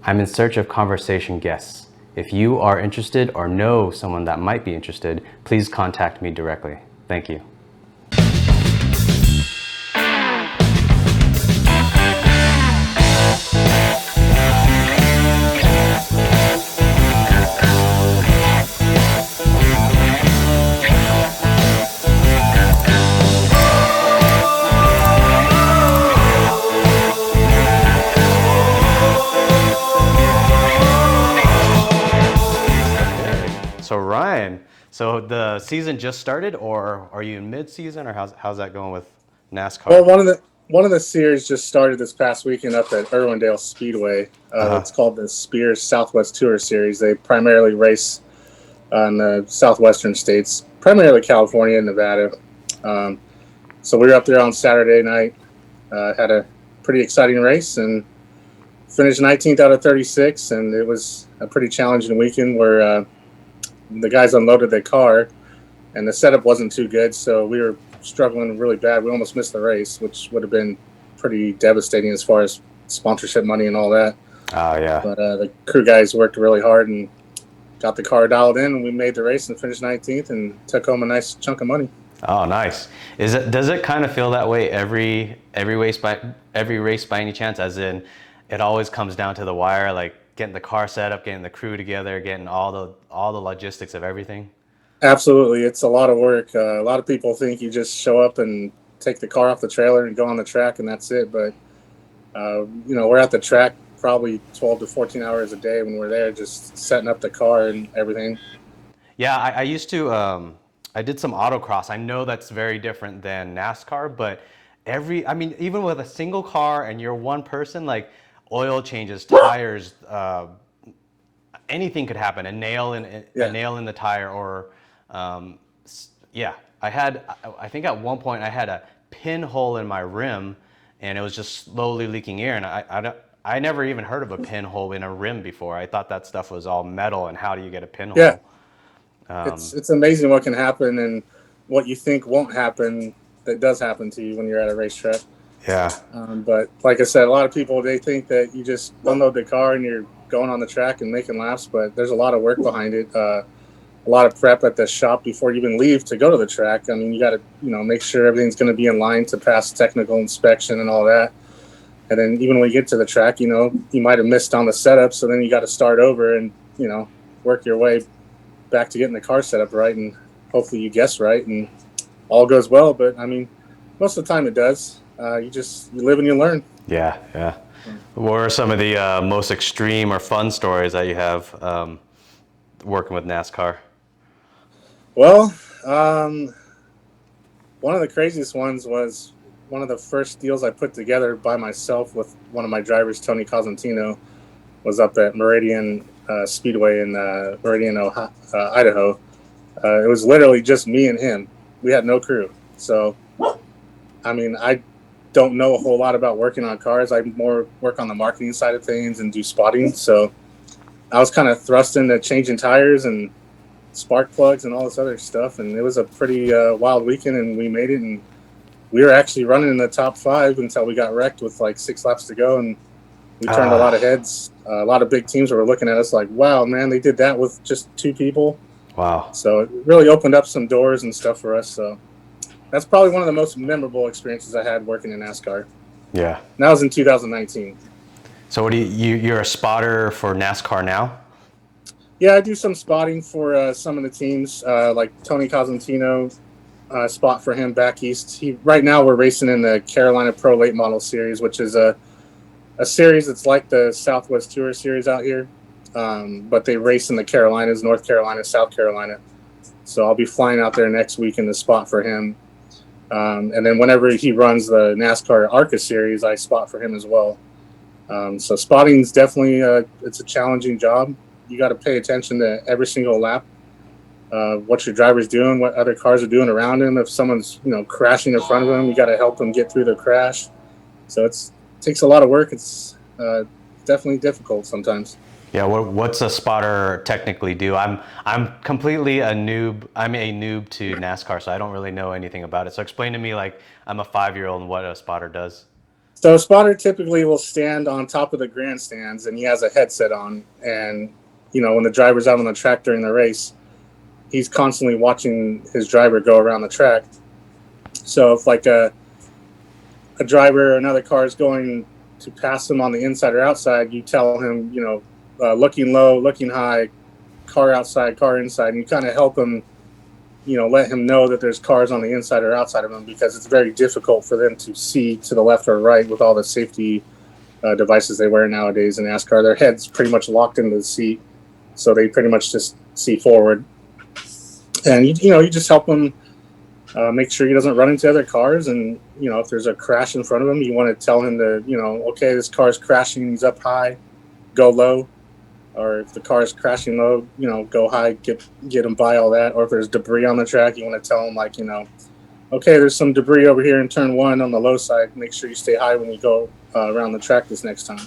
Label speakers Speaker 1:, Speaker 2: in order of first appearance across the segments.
Speaker 1: I'm in search of conversation guests. If you are interested or know someone that might be interested, please contact me directly. Thank you. So Ryan, so the season just started, or are you in mid-season, or how's that going with NASCAR?
Speaker 2: Well, one of the series just started this past weekend up at Irwindale Speedway. It's called the Spears Southwest Tour Series. They primarily race on the southwestern states, primarily California and Nevada. So we were up there on Saturday night, had a pretty exciting race, and finished 19th out of 36. And it was a pretty challenging weekend where the guys unloaded their car, and the setup wasn't too good, so we were struggling really bad. We almost missed the race, which would have been pretty devastating as far as sponsorship money and all that.
Speaker 1: Oh, yeah.
Speaker 2: But the crew guys worked really hard and got the car dialed in, and we made the race and finished 19th and took home a nice chunk of money.
Speaker 1: Oh, nice. Does it kind of feel that way every race by any chance? As in, it always comes down to the wire, like getting the car set up, getting the crew together, getting all the logistics of everything?
Speaker 2: Absolutely. It's a lot of work. A lot of people think you just show up and take the car off the trailer and go on the track and that's it. But, we're at the track probably 12 to 14 hours a day when we're there, just setting up the car and everything.
Speaker 1: Yeah, I used to, I did some autocross. I know that's very different than NASCAR, but even with a single car and you're one person, like oil changes, tires, anything could happen. A nail in the tire, or I think at one point I had a pinhole in my rim, and it was just slowly leaking air. And I never even heard of a pinhole in a rim before. I thought that stuff was all metal. And how do you get a pinhole?
Speaker 2: Yeah, it's amazing what can happen, and what you think won't happen that does happen to you when you're at a racetrack.
Speaker 1: Yeah.
Speaker 2: But like I said, a lot of people, they think that you just unload the car and you're going on the track and making laps, but there's a lot of work behind it. A lot of prep at the shop before you even leave to go to the track. I mean, you got to, make sure everything's going to be in line to pass technical inspection and all that. And then even when you get to the track, you might have missed on the setup. So then you got to start over and, work your way back to getting the car set up right. And hopefully you guess right and all goes well. But I mean, most of the time it does. You live and you learn.
Speaker 1: Yeah. What are some of the most extreme or fun stories that you have working with NASCAR?
Speaker 2: Well, one of the craziest ones was one of the first deals I put together by myself with one of my drivers, Tony Cosentino, was up at Meridian Speedway in Meridian, Idaho. It was literally just me and him. We had no crew. So, I mean, I don't know a whole lot about working on cars. I more work on the marketing side of things and do spotting. So I was kind of thrust into changing tires and spark plugs and all this other stuff. And it was a pretty wild weekend, and we made it. And we were actually running in the top 5 until we got wrecked with like 6 laps to go. And we turned a lot of heads. A lot of big teams were looking at us like, wow, man, they did that with just 2 people.
Speaker 1: Wow.
Speaker 2: So it really opened up some doors and stuff for us. So that's probably one of the most memorable experiences I had working in NASCAR.
Speaker 1: Yeah.
Speaker 2: And that was in 2019.
Speaker 1: So what you're a spotter for NASCAR now?
Speaker 2: Yeah, I do some spotting for some of the teams, like Tony Cosentino, spot for him back east. Right now we're racing in the Carolina Pro Late Model Series, which is a series that's like the Southwest Tour Series out here, but they race in the Carolinas, North Carolina, South Carolina. So I'll be flying out there next week in the spot for him. And then whenever he runs the NASCAR ARCA Series, I spot for him as well. So spotting is definitely it's a challenging job. You got to pay attention to every single lap, what your driver's doing, what other cars are doing around him. If someone's crashing in front of him, you got to help them get through the crash. So it takes a lot of work. It's definitely difficult sometimes.
Speaker 1: Yeah, what's a spotter technically do? I'm completely a noob. I'm a noob to NASCAR, so I don't really know anything about it. So explain to me, like, I'm a 5-year-old, and what a spotter does.
Speaker 2: So a spotter typically will stand on top of the grandstands, and he has a headset on. And when the driver's out on the track during the race, he's constantly watching his driver go around the track. So if like a driver or another car is going to pass him on the inside or outside, you tell him, looking low, looking high, car outside, car inside, and you kind of help him, let him know that there's cars on the inside or outside of him, because it's very difficult for them to see to the left or right with all the safety devices they wear nowadays in NASCAR. Their head's pretty much locked into the seat, so they pretty much just see forward. And you just help him make sure he doesn't run into other cars. And if there's a crash in front of him, you want to tell him to, okay, this car's crashing, he's up high, go low. Or if the car is crashing low, go high, get him by all that. Or if there's debris on the track, you want to tell him, like, okay, there's some debris over here in turn 1 on the low side. Make sure you stay high when you go around the track this next time.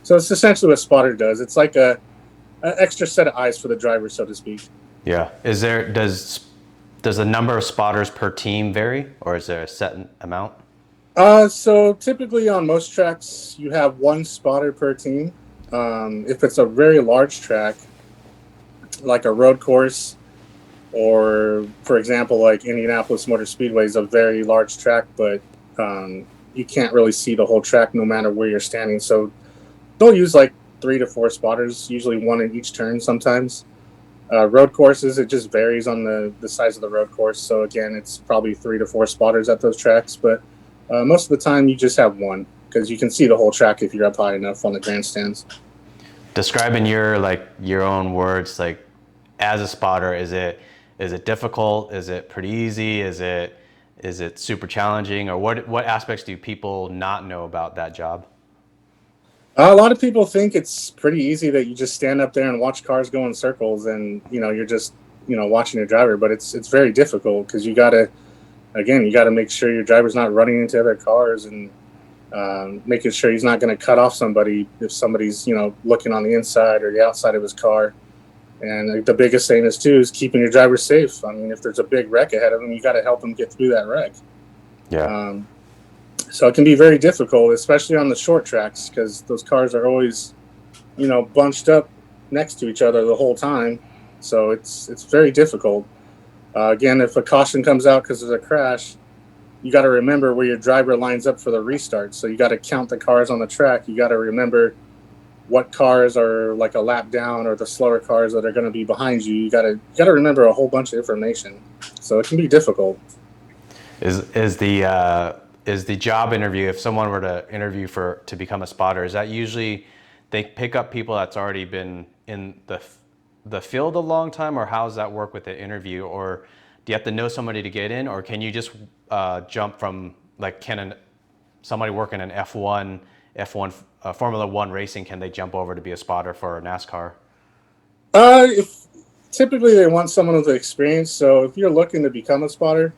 Speaker 2: So it's essentially what a spotter does. It's like an extra set of eyes for the driver, so to speak.
Speaker 1: Yeah. Does the number of spotters per team vary, or is there a set amount?
Speaker 2: So typically on most tracks, you have 1 spotter per team. If it's a very large track, like a road course, or for example, like Indianapolis Motor Speedway is a very large track, but you can't really see the whole track no matter where you're standing. So they'll use like 3 to 4 spotters, usually 1 in each turn sometimes. Road courses, it just varies on the size of the road course. So again, it's probably 3 to 4 spotters at those tracks, but most of the time you just have 1, because you can see the whole track if you're up high enough on the grandstands.
Speaker 1: Describe in your own words, like, as a spotter, is it difficult? Is it pretty easy? Is it super challenging? Or what aspects do people not know about that job?
Speaker 2: A lot of people think it's pretty easy, that you just stand up there and watch cars go in circles, and you're just watching your driver. But it's very difficult, because you got to make sure your driver's not running into other cars, and making sure he's not going to cut off somebody if somebody's looking on the inside or the outside of his car. And the biggest thing is keeping your driver safe. I mean, if there's a big wreck ahead of him, you got to help him get through that wreck.
Speaker 1: Yeah.
Speaker 2: So it can be very difficult, especially on the short tracks, because those cars are always, bunched up next to each other the whole time. So it's very difficult. Again, if a caution comes out because there's a crash, you got to remember where your driver lines up for the restart. So you got to count the cars on the track. You got to remember what cars are like a lap down, or the slower cars that are going to be behind you. You got to remember a whole bunch of information. So it can be difficult.
Speaker 1: Is the job interview, if someone were to interview to become a spotter, is that usually they pick up people that's already been in the field a long time, or how does that work with the interview? Or do you have to know somebody to get in, or can you just jump from, like, somebody working in F1 Formula One racing, can they jump over to be a spotter for NASCAR?
Speaker 2: If typically they want someone with experience. So if you're looking to become a spotter,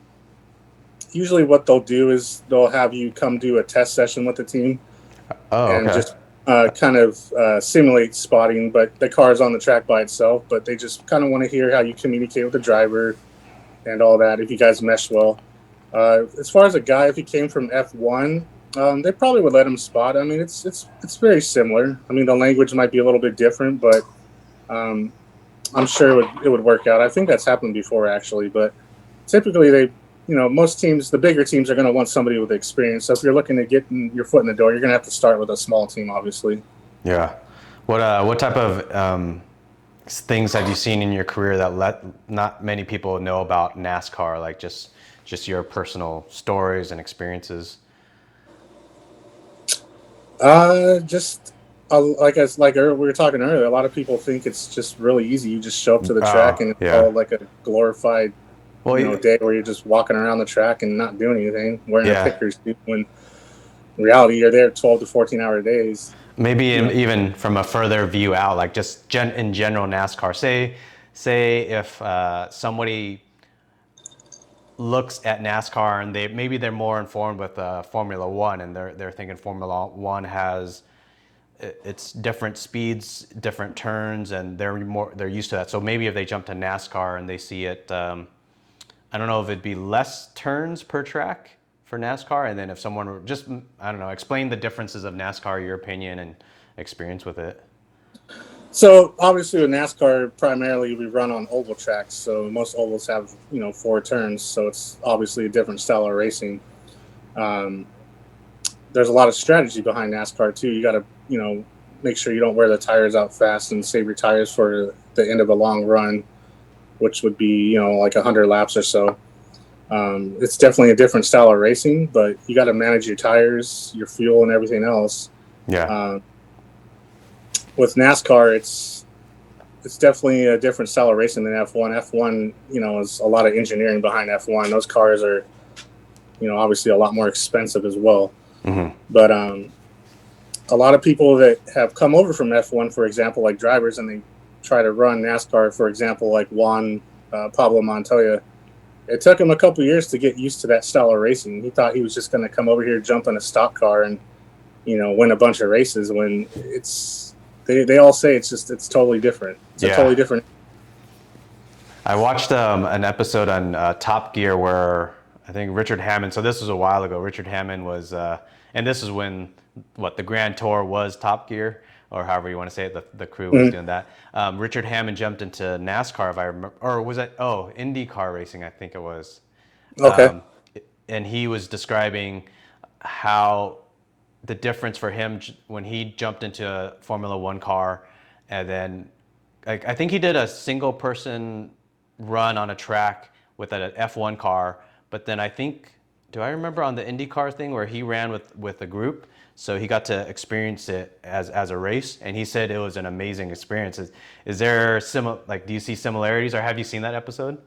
Speaker 2: usually what they'll do is they'll have you come do a test session with the team.
Speaker 1: Oh,
Speaker 2: and
Speaker 1: okay.
Speaker 2: just kind of simulate spotting, but the car's on the track by itself. But they just kind of want to hear how you communicate with the driver and all that, if you guys mesh well. As far as a guy, if he came from F1, they probably would let him spot. I mean, it's very similar. I mean, the language might be a little bit different, but I'm sure it would work out. I think that's happened before, actually. But typically, most teams, the bigger teams, are going to want somebody with experience. So if you're looking to get your foot in the door, you're going to have to start with a small team, obviously.
Speaker 1: Yeah. What type of things have you seen in your career that not many people know about NASCAR? Like just your personal stories and experiences.
Speaker 2: Like we were talking earlier, a lot of people think it's just really easy. You just show up to the track, and it's all like a glorified day where you're just walking around the track and not doing anything, wearing a picker's suit, when in reality you're there 12 to 14-hour days.
Speaker 1: Maybe even from a further view out, like just in general NASCAR. Say if somebody looks at NASCAR and they're more informed with Formula One, and they're thinking Formula One has it's different speeds, different turns, and they're used to that. So maybe if they jump to NASCAR and they see it, I don't know if it'd be less turns per track for NASCAR? And then if someone were just, I don't know, explain the differences of NASCAR, your opinion and experience with it.
Speaker 2: So obviously with NASCAR, primarily we run on oval tracks. So most ovals have, 4 turns. So it's obviously a different style of racing. There's a lot of strategy behind NASCAR too. You got to, make sure you don't wear the tires out fast and save your tires for the end of a long run, which would be, like 100 laps or so. It's definitely a different style of racing, but you got to manage your tires, your fuel, and everything else.
Speaker 1: Yeah.
Speaker 2: With NASCAR, it's definitely a different style of racing than F1. F1, is a lot of engineering behind F1. Those cars are, obviously a lot more expensive as well.
Speaker 1: Mm-hmm.
Speaker 2: But a lot of people that have come over from F1, for example, like drivers, and they try to run NASCAR, for example, like Pablo Montoya, it took him a couple of years to get used to that style of racing. He thought he was just going to come over here, jump in a stock car, and win a bunch of races. When they all say it's totally different. It's a totally different.
Speaker 1: I watched an episode on Top Gear where I think Richard Hammond. So this was a while ago. Richard Hammond was, and this is when the Grand Tour was Top Gear, or however you want to say it. The crew was doing that. Richard Hammond jumped into NASCAR, if I remember, or was it? Oh, Indy car racing, I think it was.
Speaker 2: Okay.
Speaker 1: And he was describing how the difference for him when he jumped into a Formula One car, and then I think he did a single person run on a track with an F1 car, but then I think, do I remember on the IndyCar thing where he ran with a group, so he got to experience it as a race, and he said it was an amazing experience. Is there do you see similarities, or have you seen that episode?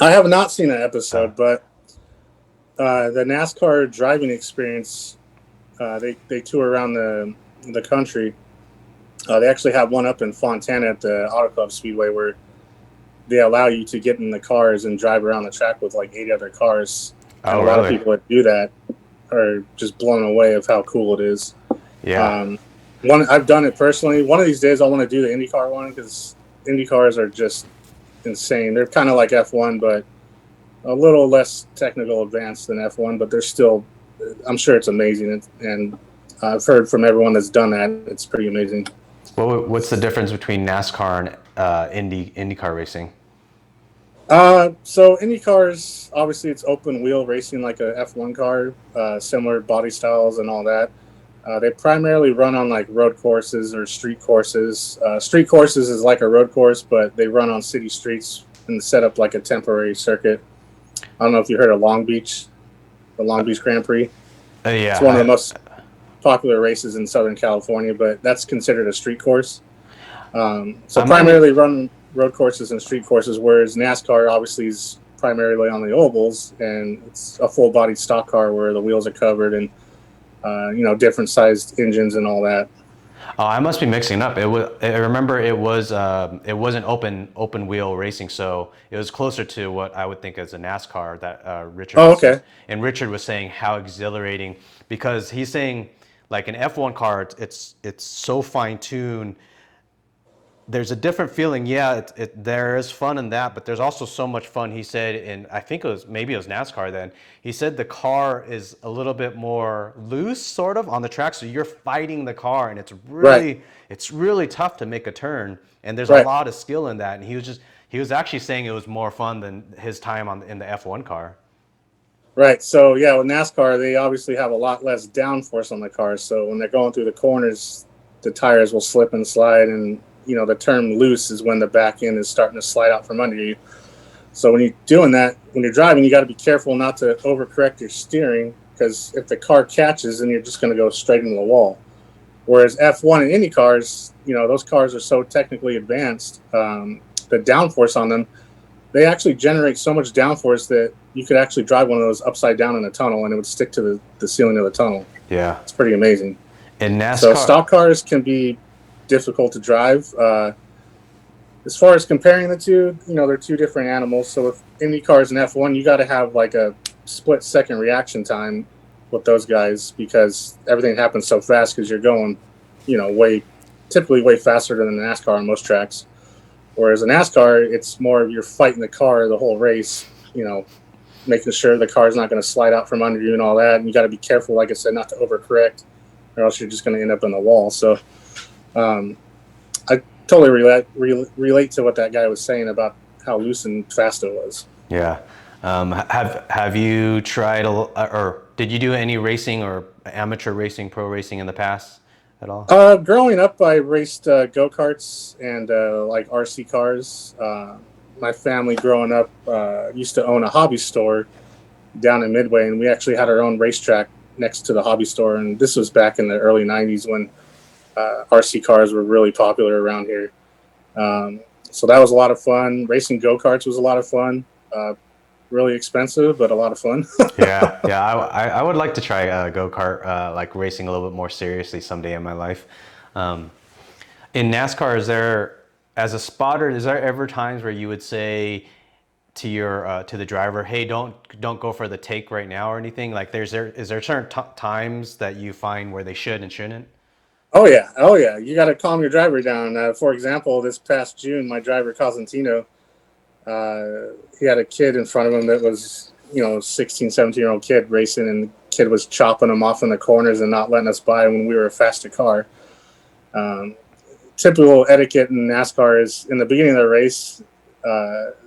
Speaker 2: I have not seen that episode, but the NASCAR driving experience, they tour around the country. They actually have one up in Fontana at the Auto Club Speedway where they allow you to get in the cars and drive around the track with like 8 other cars. And a lot of people that do that are just blown away of how cool it is.
Speaker 1: Yeah.
Speaker 2: I've done it personally. One of these days I want to do the IndyCar one because Indy cars are just insane. They're kind of like F1, but a little less technical advanced than F1, but they're still, I'm sure it's amazing. And I've heard from everyone that's done that, it's pretty amazing.
Speaker 1: Well, what's the difference between NASCAR and IndyCar racing?
Speaker 2: So Indy cars, obviously it's open wheel racing like a F1 car, similar body styles and all that. They primarily run on like road courses or street courses. Street courses is like a road course, but they run on city streets and set up like a temporary circuit. I don't know if you heard of Long Beach, the Long Beach Grand Prix.
Speaker 1: Yeah.
Speaker 2: It's one of the most popular races in Southern California, but that's considered a street course. So primarily run road courses and street courses, whereas NASCAR obviously is primarily on the ovals, and it's a full-bodied stock car where the wheels are covered and different sized engines and all that.
Speaker 1: Oh, I must be mixing up. I remember it wasn't open wheel racing, so it was closer to what I would think as a NASCAR that Richard.
Speaker 2: Oh, okay.
Speaker 1: And Richard was saying how exhilarating, because he's saying like an F1 car, it's so fine tuned. There's a different feeling. Yeah, there is fun in that, but there's also so much fun. He said, and I think it was NASCAR then. He said the car is a little bit more loose, sort of, on the track, so you're fighting the car, and it's really tough to make a turn, and there's a lot of skill in that. And he was actually saying it was more fun than his time in the F1 car.
Speaker 2: Right. So yeah, with NASCAR, they obviously have a lot less downforce on the cars. So when they're going through the corners, the tires will slip and slide, and the term loose is when the back end is starting to slide out from under you. So when you're doing that, when you're driving, you got to be careful not to overcorrect your steering, because if the car catches, then you're just going to go straight into the wall. Whereas F1 and Indy cars, those cars are so technically advanced, the downforce on them, they actually generate so much downforce that you could actually drive one of those upside down in a tunnel and it would stick to the ceiling of the tunnel.
Speaker 1: Yeah.
Speaker 2: It's pretty amazing.
Speaker 1: And NASCAR.
Speaker 2: So stock cars can be difficult to drive. As far as comparing the two, they're two different animals. So with Indy cars and F1, you got to have like a split second reaction time with those guys, because everything happens so fast because you're going, typically way faster than the NASCAR on most tracks. Whereas in NASCAR, it's more of you're fighting the car the whole race, making sure the car's not going to slide out from under you and all that. And you got to be careful, like I said, not to overcorrect, or else you're just going to end up in the wall. So I totally relate to what that guy was saying about how loose and fast it was.
Speaker 1: Yeah. Have you tried or did you do any racing or amateur racing, pro racing in the past at all?
Speaker 2: Growing up, I raced go-karts and like RC cars. My family growing up used to own a hobby store down in Midway, and we actually had our own racetrack next to the hobby store. And this was back in the early 90s when RC cars were really popular around here. So that was a lot of fun. Racing go-karts was a lot of fun. Really expensive, but a lot of fun.
Speaker 1: Yeah, I would like to try go-kart, like racing a little bit more seriously someday in my life. In NASCAR, as a spotter, is there ever times where you would say to the driver, "Hey, don't go for the take right now" or anything? Like, is there certain times that you find where they should and shouldn't?
Speaker 2: Oh yeah. You got to calm your driver down. For example, this past June, my driver Cosentino, he had a kid in front of him that was, 16, 17-year-old kid racing, and the kid was chopping him off in the corners and not letting us by when we were a faster car. Typical etiquette in NASCAR is in the beginning of the race,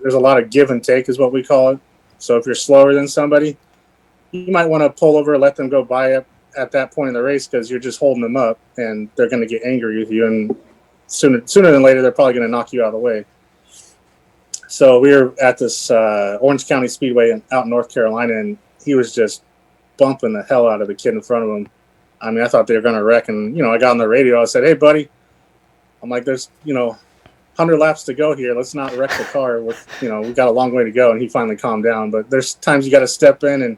Speaker 2: there's a lot of give and take is what we call it. So if you're slower than somebody, you might want to pull over, let them go by at that point in the race, because you're just holding them up and they're going to get angry with you. And sooner than later, they're probably going to knock you out of the way. So we were at this Orange County Speedway out in North Carolina, and he was just bumping the hell out of the kid in front of him. I mean, I thought they were going to wreck. And, I got on the radio. I said, "Hey, buddy," I'm like, "there's, 100 laps to go here. Let's not wreck the car. We got a long way to go." And he finally calmed down. But there's times you got to step in and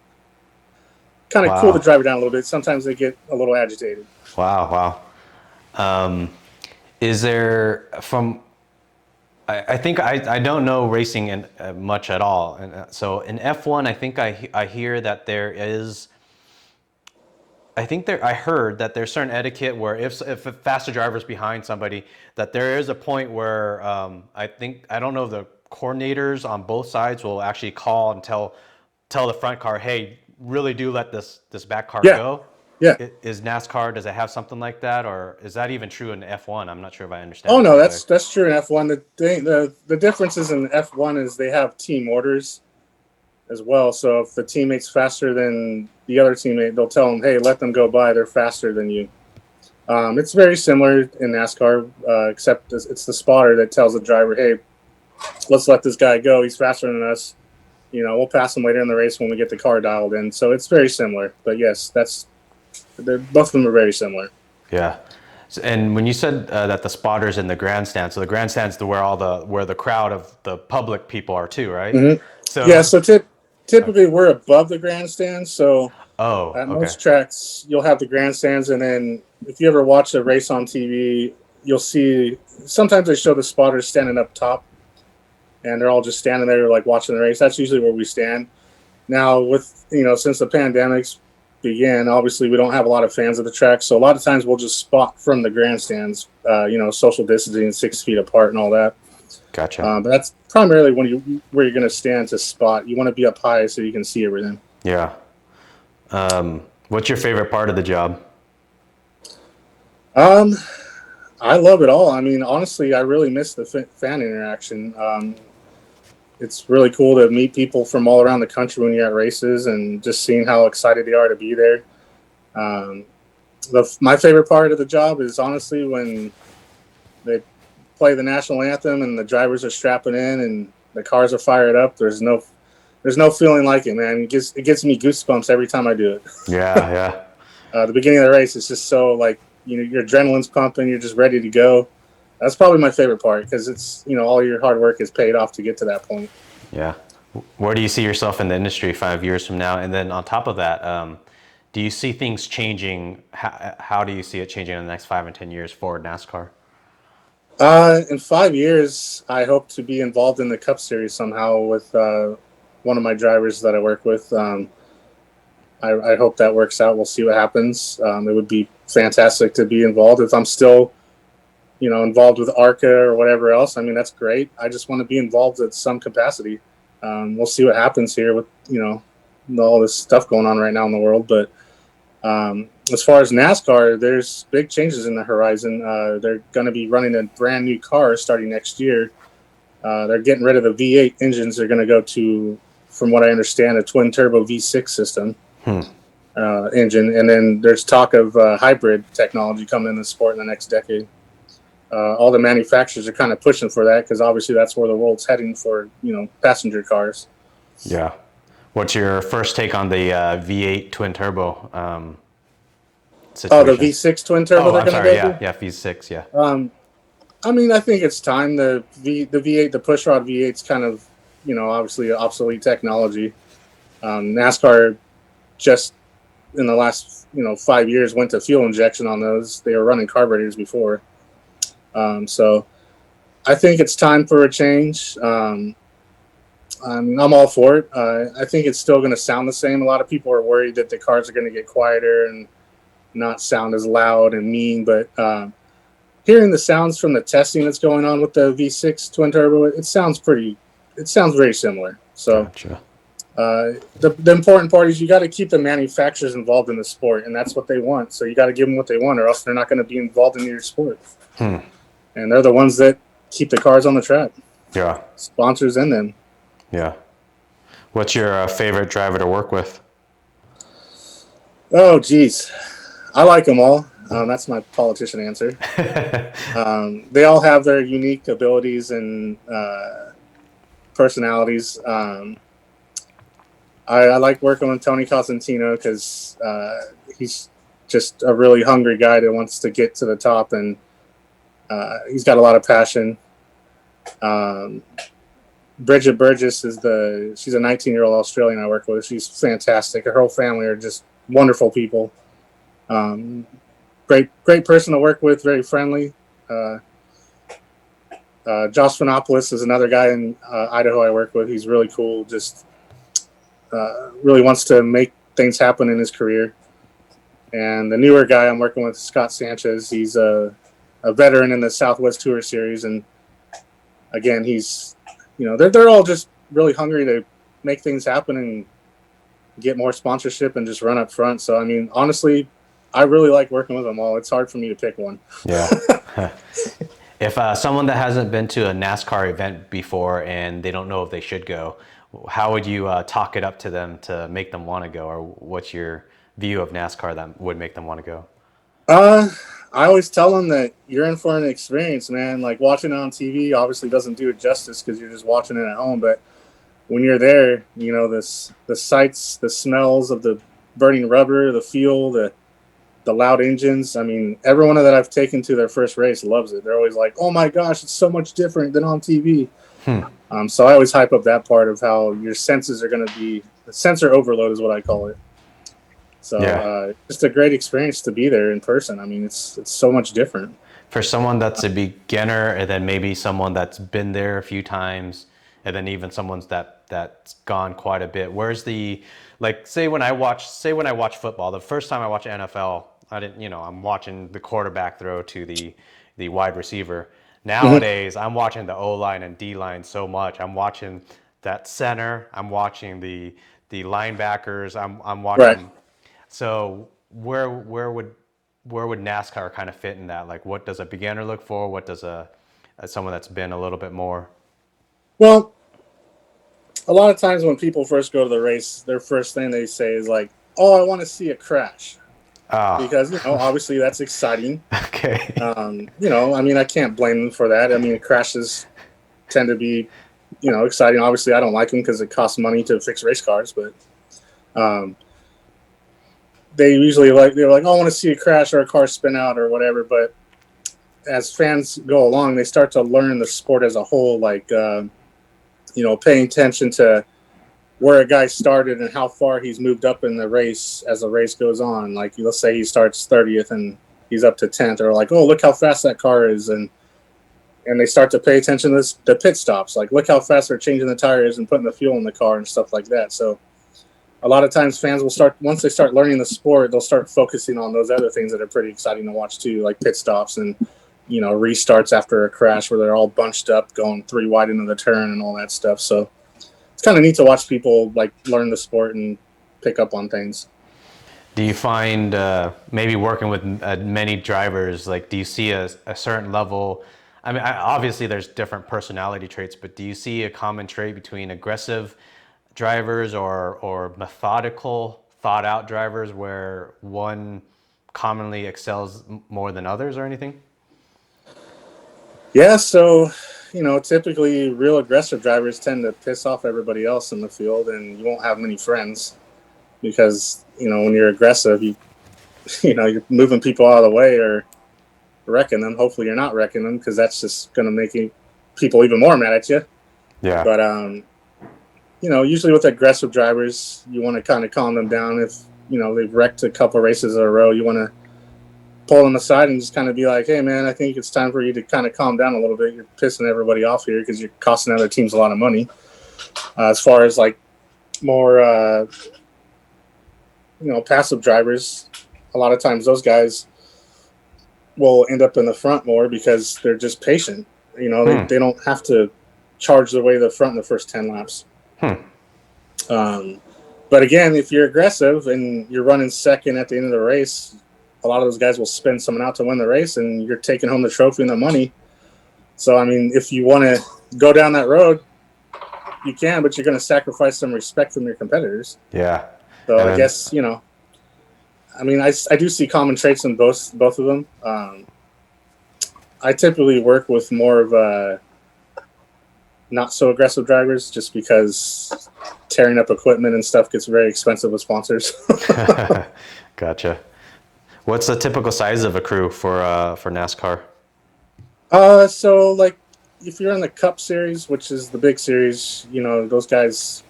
Speaker 2: kind of cool the driver down a little bit. Sometimes they get a little agitated.
Speaker 1: Wow. Is there I think I don't know racing much at all, and so in F1, I think I hear that there is. I heard that there's certain etiquette where if a faster driver's behind somebody, that there is a point where I don't know, the coordinators on both sides will actually call and tell the front car, "Hey, really do let this back car go."
Speaker 2: Yeah.
Speaker 1: Is NASCAR, does it have something like that, or is that even true in F1? I'm not sure if I understand.
Speaker 2: Oh no, that's true in F1. The differences in F1 is they have team orders as well. So if the teammate's faster than the other teammate, they'll tell them, "Hey, let them go by. They're faster than you." It's very similar in NASCAR, except it's the spotter that tells the driver, "Hey, let's let this guy go. He's faster than us. We'll pass him later in the race when we get the car dialed in." So it's very similar. But yes, both of them are very similar.
Speaker 1: Yeah. And when you said that the spotters in the grandstand, so the grandstand's where the crowd of the public people are too, right?
Speaker 2: Mm-hmm. So typically we're above the grandstand. So at most tracks you'll have the grandstands, and then if you ever watch a race on TV, you'll see sometimes they show the spotters standing up top, and they're all just standing there like watching the race. That's usually where we stand. Now with since the pandemic's began, obviously we don't have a lot of fans of the track, so a lot of times we'll just spot from the grandstands, social distancing, 6 feet apart and all that.
Speaker 1: Gotcha.
Speaker 2: But that's primarily where you're going to stand to spot. You want to be up high so you can see everything.
Speaker 1: Yeah. What's your favorite part of the job?
Speaker 2: I love it all. I mean, honestly, I really miss the fan interaction. It's really cool to meet people from all around the country when you're at races, and just seeing how excited they are to be there. My favorite part of the job is honestly when they play the national anthem and the drivers are strapping in and the cars are fired up. There's no feeling like it, man. It gets me goosebumps every time I do it.
Speaker 1: Yeah.
Speaker 2: The beginning of the race is just so like, your adrenaline's pumping. You're just ready to go. That's probably my favorite part, because it's, all your hard work is paid off to get to that point.
Speaker 1: Yeah. Where do you see yourself in the industry 5 years from now? And then on top of that, do you see things changing? How do you see it changing in the next 5 and 10 years for NASCAR?
Speaker 2: In 5 years, I hope to be involved in the Cup Series somehow with one of my drivers that I work with. I hope that works out. We'll see what happens. It would be fantastic to be involved. If I'm still involved with ARCA or whatever else, I mean, that's great. I just want to be involved at some capacity. We'll see what happens here with all this stuff going on right now in the world. But as far as NASCAR, there's big changes in the horizon. They're going to be running a brand new car starting next year. They're getting rid of the V8 engines. They're going to go to, from what I understand, a twin turbo V6 system engine. And then there's talk of hybrid technology coming in the sport in the next decade. All the manufacturers are kind of pushing for that because obviously that's where the world's heading for, passenger cars.
Speaker 1: Yeah. What's your first take on the V8 twin turbo situation?
Speaker 2: Oh, the V6 twin turbo they're going to go to?
Speaker 1: Yeah, V6, yeah.
Speaker 2: I think it's time. The V8, the pushrod V8's kind of, obviously obsolete technology. NASCAR just in the last, 5 years went to fuel injection on those. They were running carburetors before. So I think it's time for a change. I'm all for it. I think it's still going to sound the same. A lot of people are worried that the cars are going to get quieter and not sound as loud and mean, but hearing the sounds from the testing that's going on with the V6 twin turbo, it sounds very similar. So
Speaker 1: gotcha.
Speaker 2: The important part is you got to keep the manufacturers involved in the sport, and that's what they want. So you got to give them what they want, or else they're not going to be involved in your sport. And they're the ones that keep the cars on the track.
Speaker 1: Yeah.
Speaker 2: Sponsors in them.
Speaker 1: Yeah. What's your favorite driver to work with?
Speaker 2: Oh, geez. I like them all. That's my politician answer. They all have their unique abilities and personalities. I like working with Tony Cosentino because he's just a really hungry guy that wants to get to the top, and he's got a lot of passion. Bridget Burgess she's a 19-year-old Australian I work with. She's fantastic. Her whole family are just wonderful people. Great person to work with, very friendly. Josh Fanopoulos is another guy in Idaho I work with. He's really cool, just really wants to make things happen in his career. And the newer guy I'm working with, Scott Sanchez, he's a veteran in the Southwest Tour Series. And again, he's, they're all just really hungry to make things happen and get more sponsorship and just run up front. So, honestly, I really like working with them all. It's hard for me to pick one.
Speaker 1: Yeah. If someone that hasn't been to a NASCAR event before and they don't know if they should go, how would you talk it up to them to make them want to go? Or what's your view of NASCAR that would make them want to go?
Speaker 2: I always tell them that you're in for an experience, man. Like watching it on TV obviously doesn't do it justice because you're just watching it at home. But when you're there, the sights, the smells of the burning rubber, the fuel, the loud engines. Everyone that I've taken to their first race loves it. They're always like, "Oh my gosh, it's so much different than on TV." So I always hype up that part of how your senses are going to be. The sensor overload is what I call it. So just a great experience to be there in person. It's so much different.
Speaker 1: For someone that's a beginner, and then maybe someone that's been there a few times, and then even someone's that's gone quite a bit. Where's the, like, say when I watch football, the first time I watch NFL, I didn't, I'm watching the quarterback throw to the wide receiver. Nowadays, I'm watching the O-line and D-line so much. I'm watching that center. I'm watching the linebackers. I'm watching.
Speaker 2: Right.
Speaker 1: So where would NASCAR kind of fit in that? Like, what does a beginner look for? What does someone that's been a little bit more?
Speaker 2: Well, a lot of times when people first go to the race, their first thing they say is like, "Oh, I want to see a crash." Because obviously that's exciting.
Speaker 1: Okay.
Speaker 2: I can't blame them for that. Crashes tend to be, exciting. Obviously, I don't like them because it costs money to fix race cars, but they usually they're like, "Oh, I want to see a crash or a car spin out or whatever." But as fans go along, they start to learn the sport as a whole, like paying attention to where a guy started and how far he's moved up in the race as the race goes on. Like, let's say he starts 30th and he's up to 10th. They're like, "Oh, look how fast that car is." And they start to pay attention to the pit stops. Like, look how fast they're changing the tires and putting the fuel in the car and stuff like that. So a lot of times fans will once they start learning the sport, they'll start focusing on those other things that are pretty exciting to watch too, like pit stops and, restarts after a crash where they're all bunched up going 3 wide into the turn and all that stuff. So it's kind of neat to watch people like learn the sport and pick up on things.
Speaker 1: Do you find maybe working with many drivers, like do you see a certain level? I mean, obviously there's different personality traits, but do you see a common trait between aggressive drivers or methodical, thought out drivers where one commonly excels more than others or anything?
Speaker 2: Yeah, so typically real aggressive drivers tend to piss off everybody else in the field, and you won't have many friends because when you're aggressive, you're moving people out of the way or wrecking them. Hopefully, you're not wrecking them because that's just going to make people even more mad at you.
Speaker 1: Yeah.
Speaker 2: But usually with aggressive drivers, you want to kind of calm them down. If they've wrecked a couple races in a row, you want to pull them aside and just kind of be like, "Hey, man, I think it's time for you to kind of calm down a little bit. You're pissing everybody off here because you're costing other teams a lot of money." As far as like more, passive drivers, a lot of times those guys will end up in the front more because they're just patient. They don't have to charge their way to the front in the first 10 laps. But again, if you're aggressive and you're running second at the end of the race, a lot of those guys will spin someone out to win the race, and you're taking home the trophy and the money. So, I mean, if you want to go down that road, you can, but you're going to sacrifice some respect from your competitors.
Speaker 1: Yeah.
Speaker 2: So I guess, I do see common traits in both of them. I typically work with more of not so aggressive drivers just because tearing up equipment and stuff gets very expensive with sponsors.
Speaker 1: Gotcha. What's the typical size of a crew for NASCAR?
Speaker 2: So like if you're in the Cup Series, which is the big series, those guys,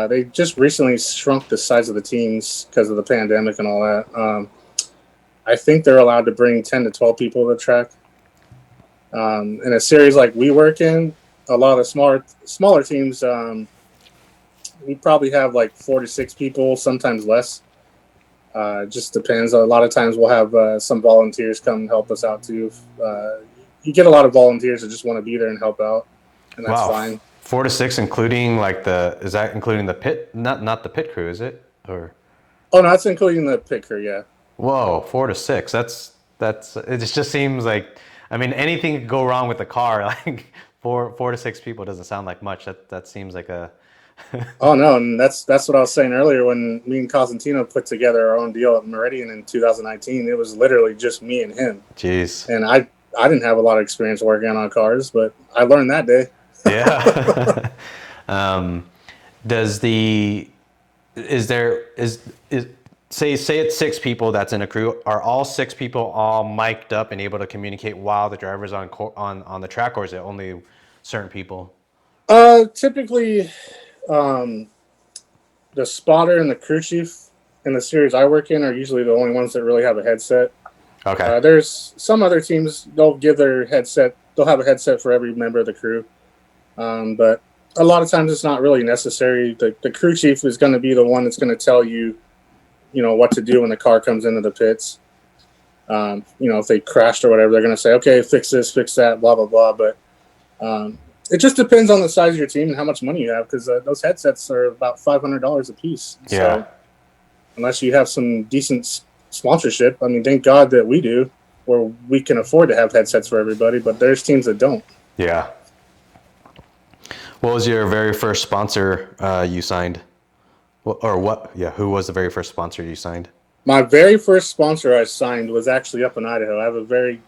Speaker 2: they just recently shrunk the size of the teams because of the pandemic and all that. I think they're allowed to bring 10 to 12 people to the track. In a series like we work in, a lot of smaller teams, we probably have like 4 to 6 people, sometimes less. Just depends. A lot of times we'll have some volunteers come help us out too. You get a lot of volunteers that just want to be there and help out, and that's fine.
Speaker 1: 4 to 6, including like is that including the pit? Not the pit crew, is it? Or
Speaker 2: oh no, that's including the pit crew. Yeah.
Speaker 1: Whoa, 4 to 6. That's it. Just seems like, I mean, anything could go wrong with the car. Like four to 6 people doesn't sound like much. That seems like a.
Speaker 2: Oh no, and that's what I was saying earlier when me and Cosentino put together our own deal at Meridian in 2019. It was literally just me and him.
Speaker 1: Jeez.
Speaker 2: And I didn't have a lot of experience working on cars, but I learned that day.
Speaker 1: Yeah. Say it's 6 people that's in a crew. Are all 6 people all mic'd up and able to communicate while the driver's on the track, or is it only certain people?
Speaker 2: Typically, the spotter and the crew chief in the series I work in are usually the only ones that really have a headset.
Speaker 1: Okay.
Speaker 2: There's some other teams, they'll have a headset for every member of the crew. But a lot of times it's not really necessary. The crew chief is going to be the one that's going to tell you, what to do when the car comes into the pits. If they crashed or whatever, they're going to say, okay, fix this, fix that, blah, blah, blah. But it just depends on the size of your team and how much money you have, because those headsets are about $500 a piece.
Speaker 1: Yeah.
Speaker 2: So unless you have some decent sponsorship, I mean, thank God that we do, where we can afford to have headsets for everybody, but there's teams that don't.
Speaker 1: Yeah. What was your very first sponsor you signed? Or what? Yeah, who was the very first sponsor you signed?
Speaker 2: My very first sponsor I signed was actually up in Idaho. I have a very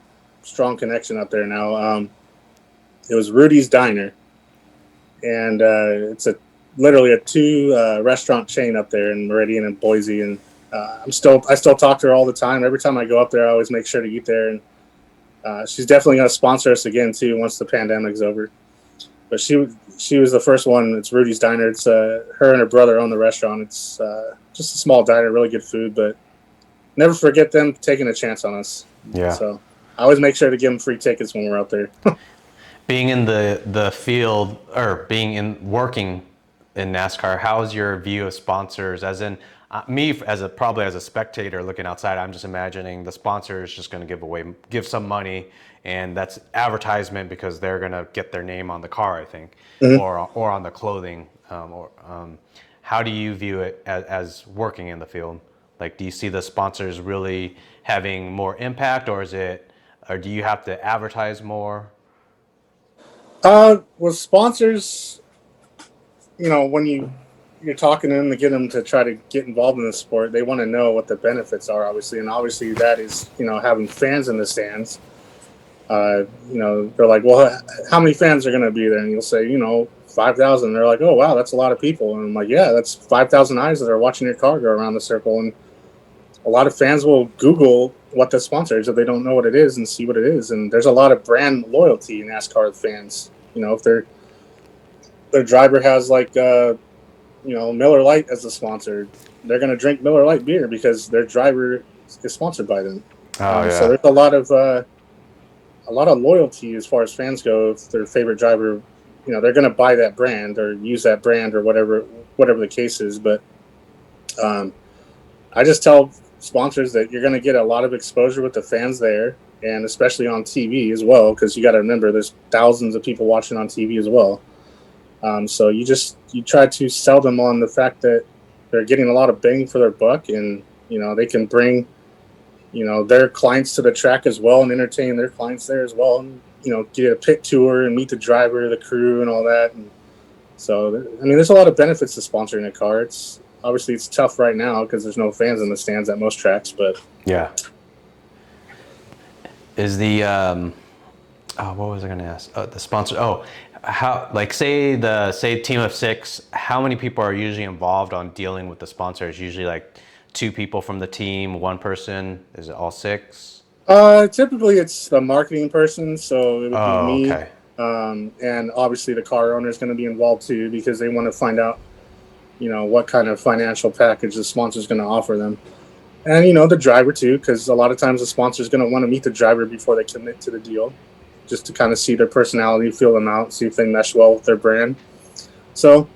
Speaker 2: strong connection up there now. It was Rudy's Diner, and it's literally a 2 restaurant chain up there in Meridian and Boise. And I still talk to her all the time. Every time I go up there, I always make sure to eat there. And she's definitely going to sponsor us again too once the pandemic's over. But she was the first one. It's Rudy's Diner. It's her and her brother own the restaurant. It's just a small diner, really good food, but never forget them taking a chance on us.
Speaker 1: Yeah.
Speaker 2: So I always make sure to give them free tickets when we're out there.
Speaker 1: Being in the field, or working in NASCAR, how's your view of sponsors? As in me, probably as a spectator looking outside, I'm just imagining the sponsor is just going to give some money and that's advertisement because they're gonna get their name on the car, I think,
Speaker 2: Mhm.
Speaker 1: or on the clothing. How do you view it as working in the field? Like, do you see the sponsors really having more impact, or do you have to advertise more?
Speaker 2: With sponsors, when you're talking to them to get them to try to get involved in the sport, they want to know what the benefits are, obviously, and obviously that is having fans in the stands. They're like, well, how many fans are going to be there? And you'll say, 5,000. They're like, oh wow, that's a lot of people. And I'm like, yeah, that's 5,000 eyes that are watching your car go around the circle. And a lot of fans will Google what the sponsor is if they don't know what it is and see what it is. And there's a lot of brand loyalty in NASCAR fans. If their driver has like Miller Lite as a sponsor, they're going to drink Miller Lite beer because their driver is sponsored by them.
Speaker 1: Oh
Speaker 2: So
Speaker 1: yeah,
Speaker 2: there's a lot of loyalty as far as fans go. If their favorite driver, they're going to buy that brand or use that brand or whatever the case is. But I just tell sponsors that you're going to get a lot of exposure with the fans there, and especially on TV as well, because you got to remember there's thousands of people watching on TV as well. So you try to sell them on the fact that they're getting a lot of bang for their buck, and they can bring their clients to the track as well and entertain their clients there as well, and get a pit tour and meet the driver, the crew, and all that. And so there's a lot of benefits to sponsoring a car. It's tough right now because there's no fans in the stands at most tracks, but
Speaker 1: yeah. Is the what was I going to ask? The sponsor. Oh, how, like, say team of six, how many people are usually involved on dealing with the sponsors? Usually like two people from the team, one person. Is it all six?
Speaker 2: typically it's the marketing person, so it would be
Speaker 1: Oh,
Speaker 2: me.
Speaker 1: okay.
Speaker 2: And obviously the car owner is going to be involved too because they want to find out what kind of financial package the sponsor is going to offer them. And the driver too, because a lot of times the sponsor is going to want to meet the driver before they commit to the deal, just to kind of see their personality, feel them out, see if they mesh well with their brand. So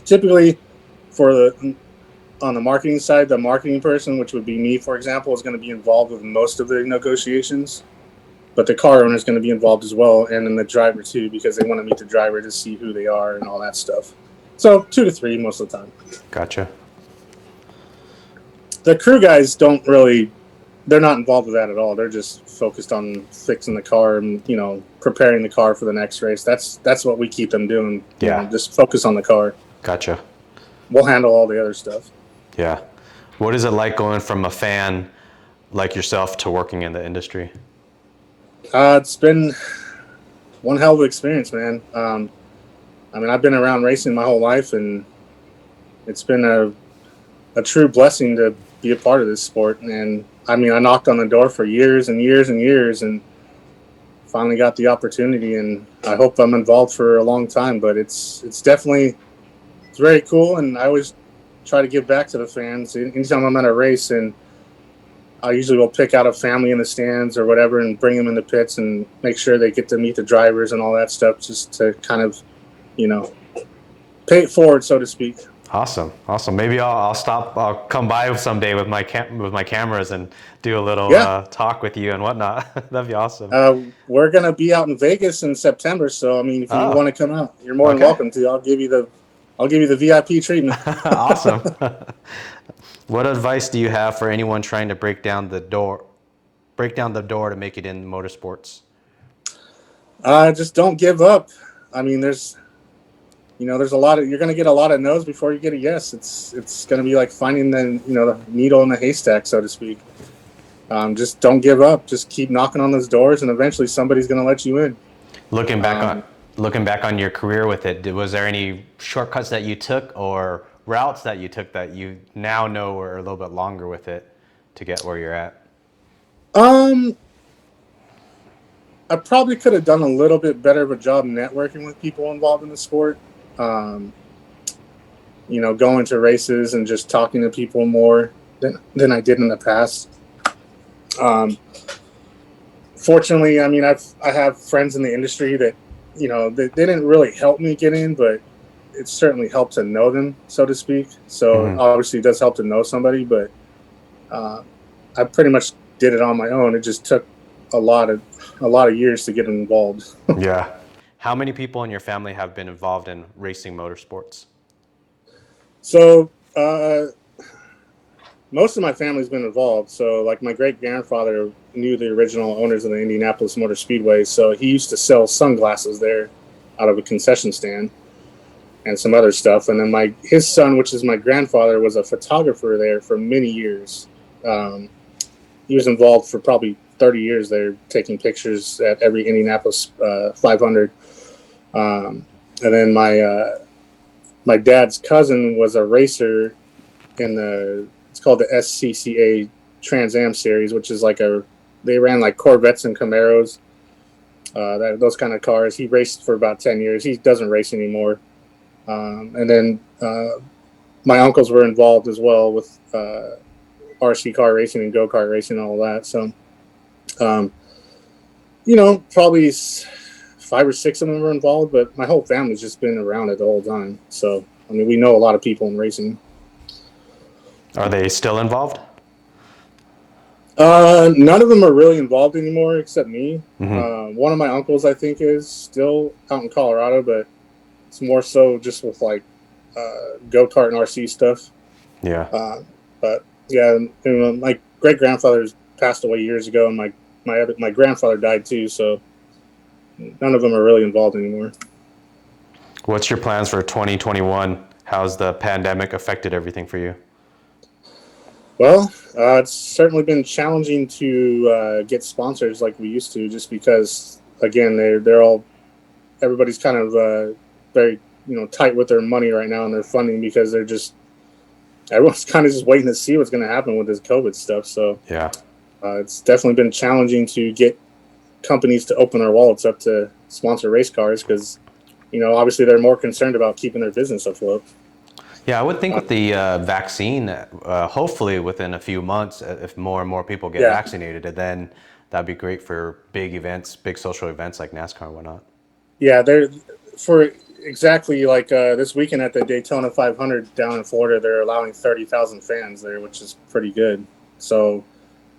Speaker 2: typically, on the marketing side, the marketing person, which would be me, for example, is going to be involved with most of the negotiations. But the car owner is going to be involved as well, and then the driver too, because they want to meet the driver to see who they are and all that stuff. So 2 to 3 most of the time.
Speaker 1: Gotcha.
Speaker 2: The crew guys they're not involved with that at all. They're just focused on fixing the car and preparing the car for the next race. That's what we keep them doing.
Speaker 1: Yeah.
Speaker 2: Just focus on the car.
Speaker 1: Gotcha.
Speaker 2: We'll handle all the other stuff.
Speaker 1: Yeah. What is it like going from a fan like yourself to working in the industry?
Speaker 2: It's been one hell of an experience, man. I've been around racing my whole life, and it's been a true blessing to be a part of this sport. And I knocked on the door for years and years and years, and finally got the opportunity. And I hope I'm involved for a long time. But it's very cool, and I always try to give back to the fans. Anytime I'm at a race, and I usually will pick out a family in the stands or whatever and bring them in the pits and make sure they get to meet the drivers and all that stuff, just to kind of, pay it forward, so to speak.
Speaker 1: Awesome. Maybe I'll stop. I'll come by someday with my cameras and do a little talk with you and whatnot. That'd be awesome.
Speaker 2: We're gonna be out in Vegas in September, so if you want to come out, you're more than welcome to. I'll give you the VIP treatment.
Speaker 1: Awesome. What advice do you have for anyone trying to break down the door to make it in motorsports?
Speaker 2: Just don't give up. There's a lot of, you're going to get a lot of no's before you get a yes. It's going to be like finding the needle in the haystack, so to speak. Just don't give up. Just keep knocking on those doors, and eventually somebody's going to let you in.
Speaker 1: Looking back on your career with it, was there any shortcuts that you took or routes that you took that you now know were a little bit longer with it to get where you're at?
Speaker 2: I probably could have done a little bit better of a job networking with people involved in the sport. Going to races and just talking to people more than I did in the past. Fortunately, I have friends in the industry that, they didn't really help me get in, but it certainly helped to know them, so to speak. So obviously it does help to know somebody, but I pretty much did it on my own. It just took a lot of years to get involved.
Speaker 1: Yeah. How many people in your family have been involved in racing motorsports?
Speaker 2: So most of my family's been involved. So like my great grandfather knew the original owners of the Indianapolis Motor Speedway, so he used to sell sunglasses there out of a concession stand and some other stuff. And then his son, which is my grandfather, was a photographer there for many years. Um, he was involved for probably 30 years there, taking pictures at every Indianapolis 500. And then my dad's cousin was a racer in it's called the SCCA Trans Am Series, which is they ran like Corvettes and Camaros, those kind of cars. He raced for about 10 years. He doesn't race anymore. And then my uncles were involved as well with RC car racing and go-kart racing and all that. So, probably 5 or 6 of them were involved, but my whole family's just been around it the whole time. So, I mean, we know a lot of people in racing.
Speaker 1: Are they still involved?
Speaker 2: None of them are really involved anymore except me.
Speaker 1: Mm-hmm.
Speaker 2: One of my uncles, I think, is still out in Colorado, but it's more so just with go-kart and RC stuff.
Speaker 1: Yeah.
Speaker 2: But yeah, my great grandfather's passed away years ago, and my grandfather died too. So none of them are really involved anymore.
Speaker 1: What's your plans for 2021? How's the pandemic affected everything for you?
Speaker 2: Well, it's certainly been challenging to get sponsors like we used to, just because again everybody's kind of very tight with their money right now and their funding, because everyone's kind of just waiting to see what's going to happen with this COVID stuff. So
Speaker 1: yeah,
Speaker 2: it's definitely been challenging to get companies to open their wallets up to sponsor race cars, because obviously they're more concerned about keeping their business afloat.
Speaker 1: Yeah, I would think with the vaccine, hopefully within a few months, if more and more people get vaccinated, then that'd be great for big events, big social events like NASCAR and whatnot.
Speaker 2: Yeah, for exactly like this weekend at the Daytona 500 down in Florida, they're allowing 30,000 fans there, which is pretty good. So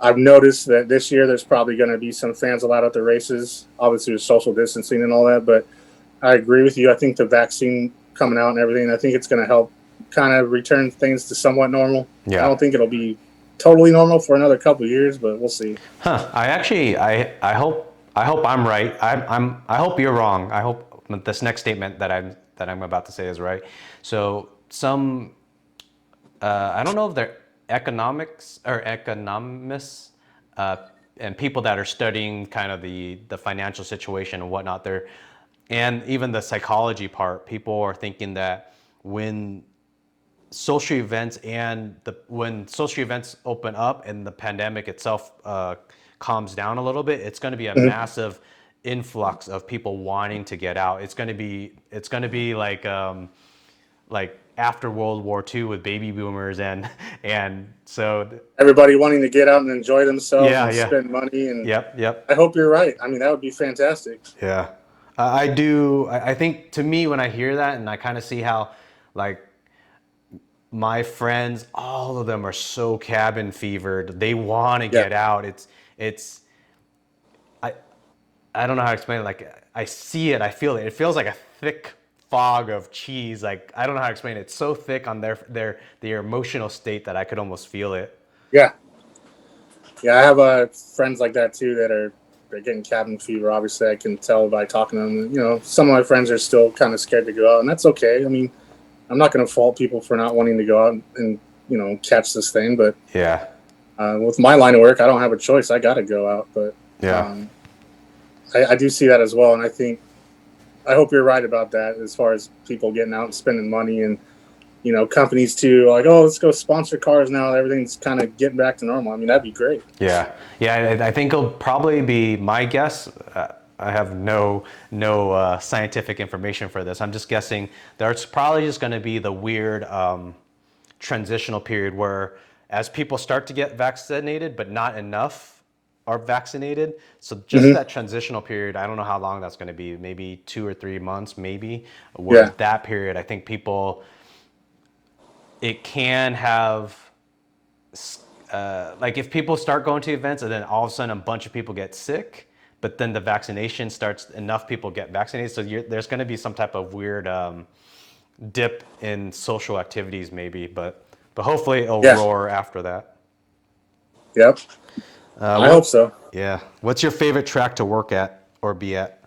Speaker 2: I've noticed that this year there's probably going to be some fans allowed at the races, obviously with social distancing and all that. But I agree with you. I think the vaccine coming out and everything, I think it's going to help kind of return things to somewhat normal.
Speaker 1: Yeah.
Speaker 2: I don't think it'll be totally normal for another couple of years, but we'll see.
Speaker 1: I hope I'm right. I hope you're wrong. I hope this next statement that I'm about to say is right. So I don't know if they're economics or economists and people that are studying kind of the financial situation and whatnot there, and even the psychology part. People are thinking that when social events open up and the pandemic itself calms down a little bit, it's going to be a massive influx of people wanting to get out. It's going to be like after World War II with baby boomers and so
Speaker 2: everybody wanting to get out and enjoy themselves and
Speaker 1: yeah.
Speaker 2: spend money. And
Speaker 1: Yep.
Speaker 2: I hope you're right. I mean, that would be fantastic.
Speaker 1: Yeah. I do. I think, to me, when I hear that and I kind of see how, like, my friends, all of them are so cabin fevered. They want to get out. I don't know how to explain it. Like, I see it, I feel it. It feels like a thick fog of cheese. Like, I don't know how to explain it. It's so thick on their emotional state that I could almost feel it.
Speaker 2: Yeah. Yeah, I have friends like that too they're getting cabin fever. Obviously, I can tell by talking to them. Some of my friends are still kind of scared to go out, and that's okay. I mean, I'm not going to fault people for not wanting to go out and catch this thing, but
Speaker 1: yeah,
Speaker 2: with my line of work, I don't have a choice. I got to go out, but I do see that as well, and I hope you're right about that as far as people getting out and spending money, and companies too, like, oh, let's go sponsor cars now. Everything's kind of getting back to normal. I mean, that'd be great.
Speaker 1: Yeah. I think it'll probably be my guess. I have no scientific information for this. I'm just guessing there's probably just going to be the weird transitional period where, as people start to get vaccinated, but not enough are vaccinated. So just that transitional period, I don't know how long that's going to be. Maybe 2 or 3 months, maybe. Where that period, I think it can have like if people start going to events and then all of a sudden a bunch of people get sick, but then the vaccination starts, enough people get vaccinated, so there's going to be some type of weird dip in social activities maybe, but hopefully it'll
Speaker 2: Yeah.
Speaker 1: roar after that.
Speaker 2: Yep. I hope so.
Speaker 1: Yeah. What's your favorite track to work at or be at?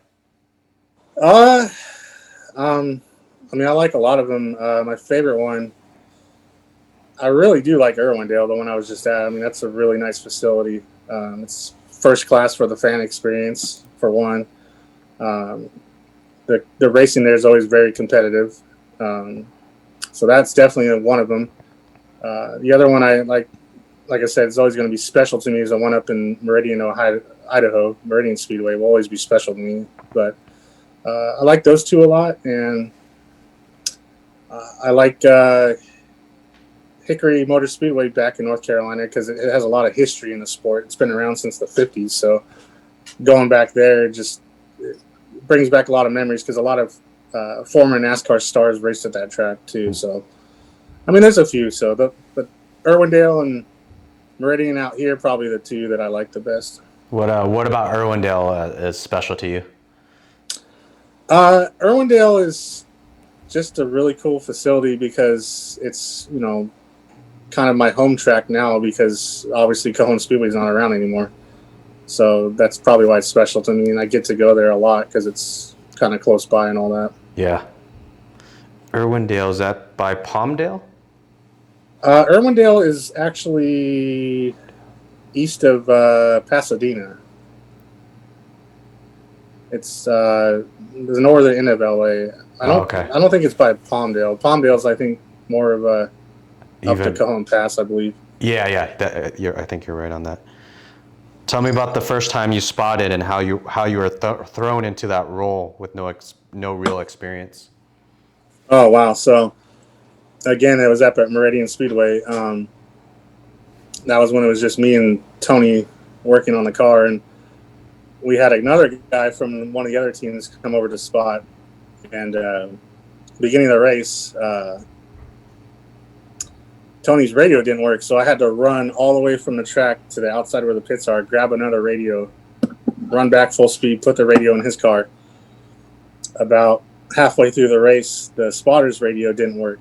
Speaker 2: Uh, I mean, I like a lot of them. My favorite one, I really do like Irwindale, the one I was just at. I mean, that's a really nice facility. It's first class for the fan experience, for one. Um, the racing there is always very competitive. So that's definitely one of them. The other one I like I said, it's always going to be special to me is the one up in Meridian, Ohio, Idaho. Meridian Speedway will always be special to me. But I like those two a lot. And I like Hickory Motor Speedway back in North Carolina because it has a lot of history in the sport. It's been around since the 50s. So going back there just brings back a lot of memories because a lot of former NASCAR stars raced at that track too. So, I mean, there's a few. So, but Irwindale and Meridian out here probably the two that I like the best.
Speaker 1: What about Irwindale is special to you?
Speaker 2: Irwindale is just a really cool facility because it's, you know, kind of my home track now because obviously Cajon Speedway is not around anymore. So that's probably why it's special to me, and I get to go there a lot because it's kind of close by and all that.
Speaker 1: Yeah. Irwindale, is that by Palmdale?
Speaker 2: Irwindale is actually east of Pasadena. It's the northern end of LA. I don't think it's by Palmdale. Palmdale's, I think, more of a up to Cajon Pass, I believe.
Speaker 1: Yeah. I think you're right on that. Tell me about the first time you spotted and how you were thrown into that role with no real experience.
Speaker 2: Oh wow! So again, it was up at Meridian Speedway. That was when it was just me and Tony working on the car, and we had another guy from one of the other teams come over to spot. And beginning of the race, Tony's radio didn't work, so I had to run all the way from the track to the outside where the pits are, grab another radio, run back full speed, put the radio in his car. About halfway through the race, the spotter's radio didn't work.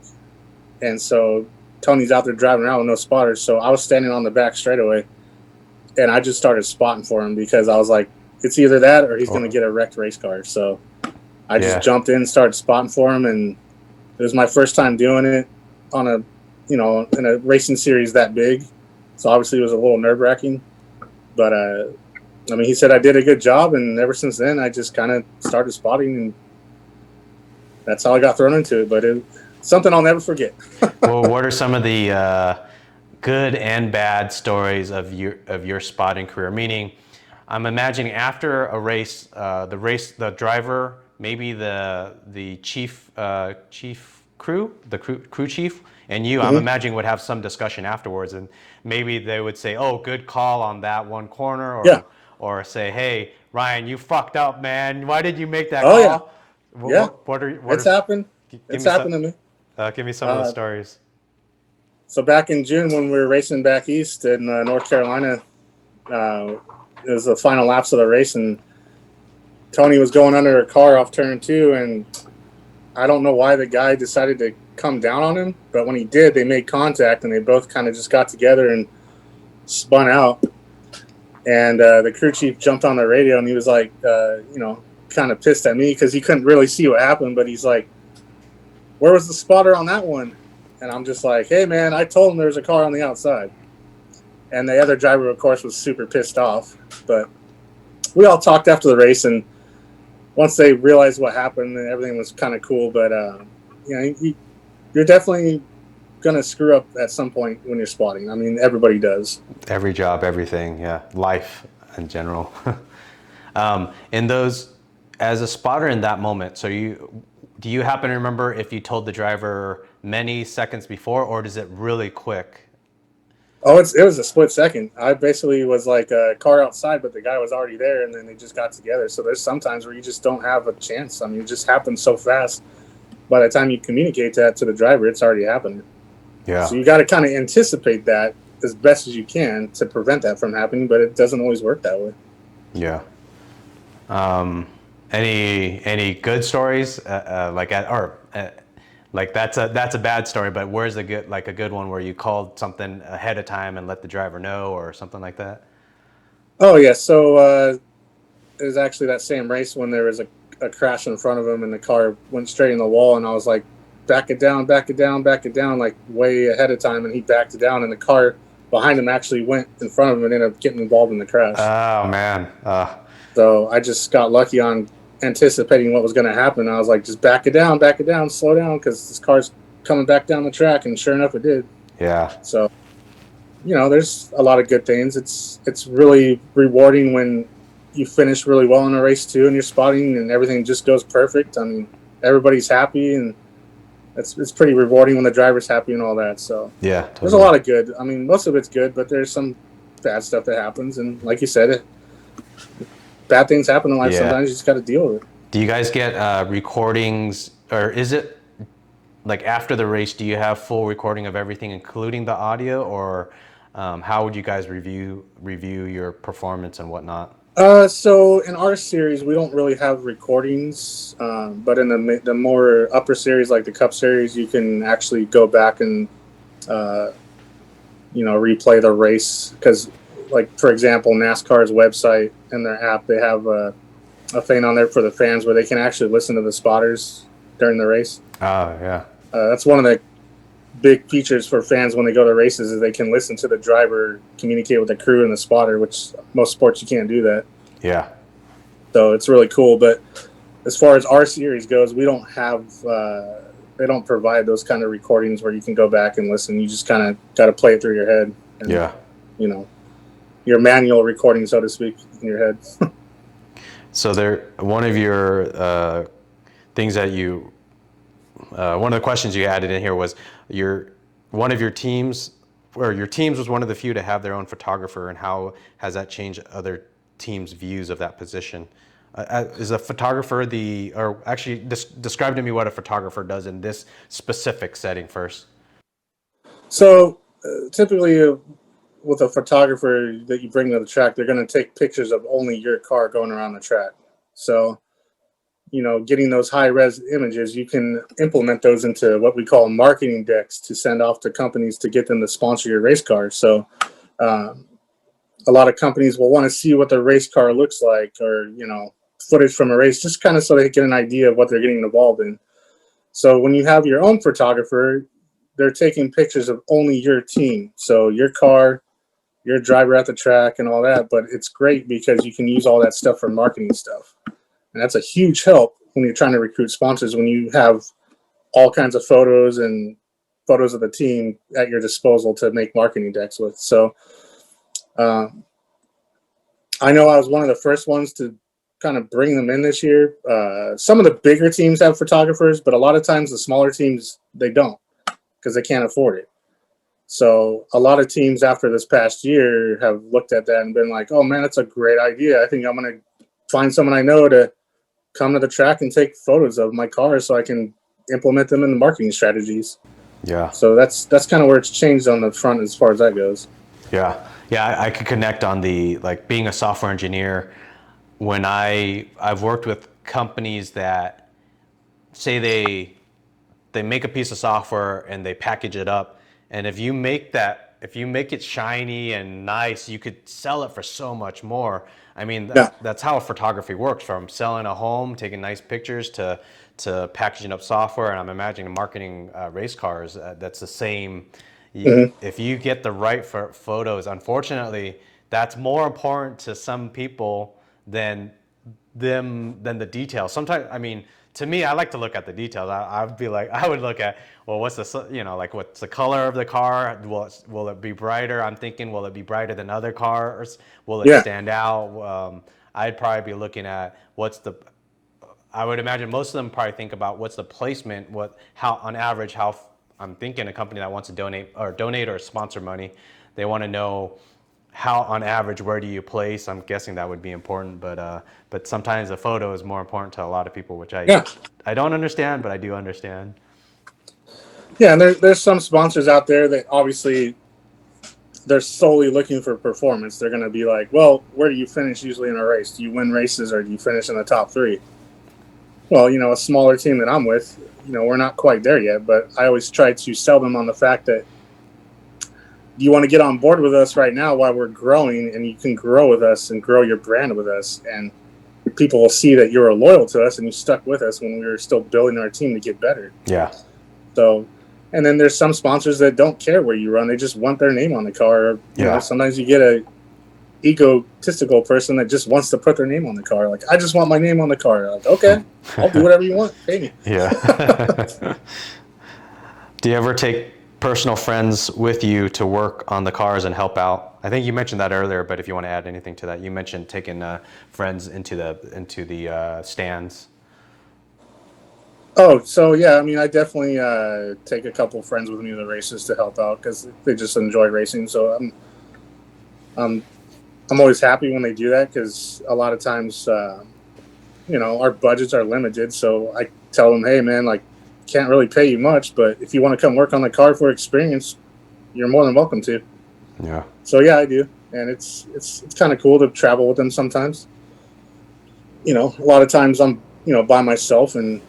Speaker 2: And so Tony's out there driving around with no spotters, so I was standing on the back straightaway, and I just started spotting for him because I was like, it's either that or he's going to get a wrecked race car. So I just jumped in, started spotting for him, and it was my first time doing it on a, you know, in a racing series that big. So obviously it was a little nerve-wracking. But, I mean, he said I did a good job, and ever since then I just kind of started spotting, and that's how I got thrown into it. But it's something I'll never forget.
Speaker 1: Well, what are some of the good and bad stories of your spotting career? Meaning, I'm imagining after a race, the driver, maybe the crew chief, and you, I'm imagining would have some discussion afterwards, and maybe they would say, "Oh, good call on that one corner," or say, "Hey, Ryan, you fucked up, man. Why did you make that call?"
Speaker 2: Yeah, it's happened. It's happened to me.
Speaker 1: Give me some of those stories.
Speaker 2: So back in June when we were racing back east in North Carolina, it was the final laps of the race, and Tony was going under a car off turn 2, and I don't know why the guy decided to come down on him, but when he did, they made contact, and they both kind of just got together and spun out. And the crew chief jumped on the radio, and he was like, you know, kind of pissed at me because he couldn't really see what happened, but he's like, "Where was the spotter on that one?" And I'm just like, "Hey, man, I told him there was a car on the outside." And the other driver, of course, was super pissed off. But we all talked after the race, and once they realized what happened, everything was kind of cool. But, you know, you're definitely going to screw up at some point when you're spotting. I mean, everybody does.
Speaker 1: Every job, everything, yeah. Life in general. In those, as a spotter in that moment, so do you happen to remember if you told the driver many seconds before, or is it really quick?
Speaker 2: Oh, it was a split second. I basically was like a car outside, but the guy was already there, and then they just got together. So there's sometimes where you just don't have a chance. I mean, it just happens so fast. By the time you communicate that to the driver, it's already happened.
Speaker 1: Yeah.
Speaker 2: So you got to kind of anticipate that, as best as you can to prevent that from happening, but it doesn't always work that way.
Speaker 1: Yeah. Any good stories like that's a bad story, but where's a good one where you called something ahead of time and let the driver know or something like that?
Speaker 2: Oh yeah, so it was actually that same race when there was a crash in front of him and the car went straight in the wall, and I was like, back it down, back it down, back it down, like way ahead of time, and he backed it down, and the car behind him actually went in front of him and ended up getting involved in the crash.
Speaker 1: Oh man.
Speaker 2: So I just got lucky on anticipating what was going to happen. I was like, just back it down, slow down, because this car's coming back down the track, and sure enough, it did.
Speaker 1: Yeah.
Speaker 2: So, there's a lot of good things. It's really rewarding when you finish really well in a race too, and you're spotting, and everything just goes perfect. I mean, everybody's happy, and it's pretty rewarding when the driver's happy and all that. So
Speaker 1: yeah, totally.
Speaker 2: There's a lot of good. I mean, most of it's good, but there's some bad stuff that happens, and like you said, bad things happen in life.
Speaker 1: Yeah.
Speaker 2: Sometimes you just got to deal with it.
Speaker 1: Do you guys get recordings, or is it like after the race, do you have full recording of everything, including the audio, or how would you guys review your performance and whatnot?
Speaker 2: So in our series, we don't really have recordings, but in the more upper series, like the Cup Series, you can actually go back and replay the race. Because, like, for example, NASCAR's website and their app, they have a thing on there for the fans where they can actually listen to the spotters during the race.
Speaker 1: Oh yeah.
Speaker 2: That's one of the big features for fans when they go to races, is they can listen to the driver communicate with the crew and the spotter, which most sports you can't do that.
Speaker 1: Yeah.
Speaker 2: So it's really cool. But as far as our series goes, we don't have they don't provide those kind of recordings where you can go back and listen. You just kind of got to play it through your head. And,
Speaker 1: yeah.
Speaker 2: Your manual recording, so to speak, in your head.
Speaker 1: So one of your things that one of the questions you added in here was one of your teams, or your teams was one of the few to have their own photographer, and how has that changed other teams' views of that position? Is a photographer or actually describe to me what a photographer does in this specific setting first.
Speaker 2: So typically with a photographer that you bring to the track, they're going to take pictures of only your car going around the track. So getting those high-res images, you can implement those into what we call marketing decks to send off to companies to get them to sponsor your race car. So a lot of companies will want to see what the race car looks like, or, footage from a race, just kind of so they get an idea of what they're getting involved in. So when you have your own photographer, they're taking pictures of only your team. So your car, your driver at the track and all that. But it's great because you can use all that stuff for marketing stuff. And that's a huge help when you're trying to recruit sponsors, when you have all kinds of photos and photos of the team at your disposal to make marketing decks with. So I know I was one of the first ones to kind of bring them in this year. Some of the bigger teams have photographers, but a lot of times the smaller teams, they don't, because they can't afford it. So a lot of teams after this past year have looked at that and been like, oh man, that's a great idea. I think I'm going to find someone I know to come to the track and take photos of my car so I can implement them in the marketing strategies.
Speaker 1: Yeah.
Speaker 2: So that's kind of where it's changed on the front as far as that goes.
Speaker 1: Yeah. Yeah. I could connect on being a software engineer. When I've worked with companies that say they make a piece of software and they package it up, and if you make it shiny and nice, you could sell it for so much more. I mean, that's how photography works, from selling a home, taking nice pictures, to packaging up software. And I'm imagining marketing race cars, that's the same.
Speaker 2: Mm-hmm.
Speaker 1: If you get the right photos, unfortunately, that's more important to some people than the details. Sometimes, I mean, to me, I like to look at the details. I would look at, well, what's what's the color of the car? Will it be brighter? I'm thinking, will it be brighter than other cars? Will it stand out? I'd probably be looking at I would imagine most of them probably think about what's the placement, how on average, how I'm thinking a company that wants to donate or sponsor money, they want to know how on average, where do you place? I'm guessing that would be important, but sometimes the photo is more important to a lot of people, which I don't understand, but I do understand.
Speaker 2: Yeah, and there's some sponsors out there that obviously they're solely looking for performance. They're going to be like, well, where do you finish usually in a race? Do you win races or do you finish in the top 3? Well, a smaller team that I'm with, we're not quite there yet, but I always try to sell them on the fact that you want to get on board with us right now while we're growing, and you can grow with us and grow your brand with us. And people will see that you're loyal to us and you stuck with us when we were still building our team to get better.
Speaker 1: Yeah.
Speaker 2: So, and then there's some sponsors that don't care where you run. They just want their name on the car. You know, sometimes you get a egotistical person that just wants to put their name on the car. Like, I just want my name on the car. Like, okay, I'll do whatever you want. Pay me.
Speaker 1: Yeah. Do you ever take personal friends with you to work on the cars and help out? I think you mentioned that earlier, but if you want to add anything to that, you mentioned taking friends into the stands.
Speaker 2: Oh, so yeah, I mean, I definitely take a couple friends with me to the races to help out because they just enjoy racing. So I'm always happy when they do that because a lot of times, our budgets are limited. So I tell them, hey, man, like, can't really pay you much, but if you want to come work on the car for experience, you're more than welcome to.
Speaker 1: Yeah.
Speaker 2: So yeah, I do, and it's kind of cool to travel with them sometimes. A lot of times I'm by myself, and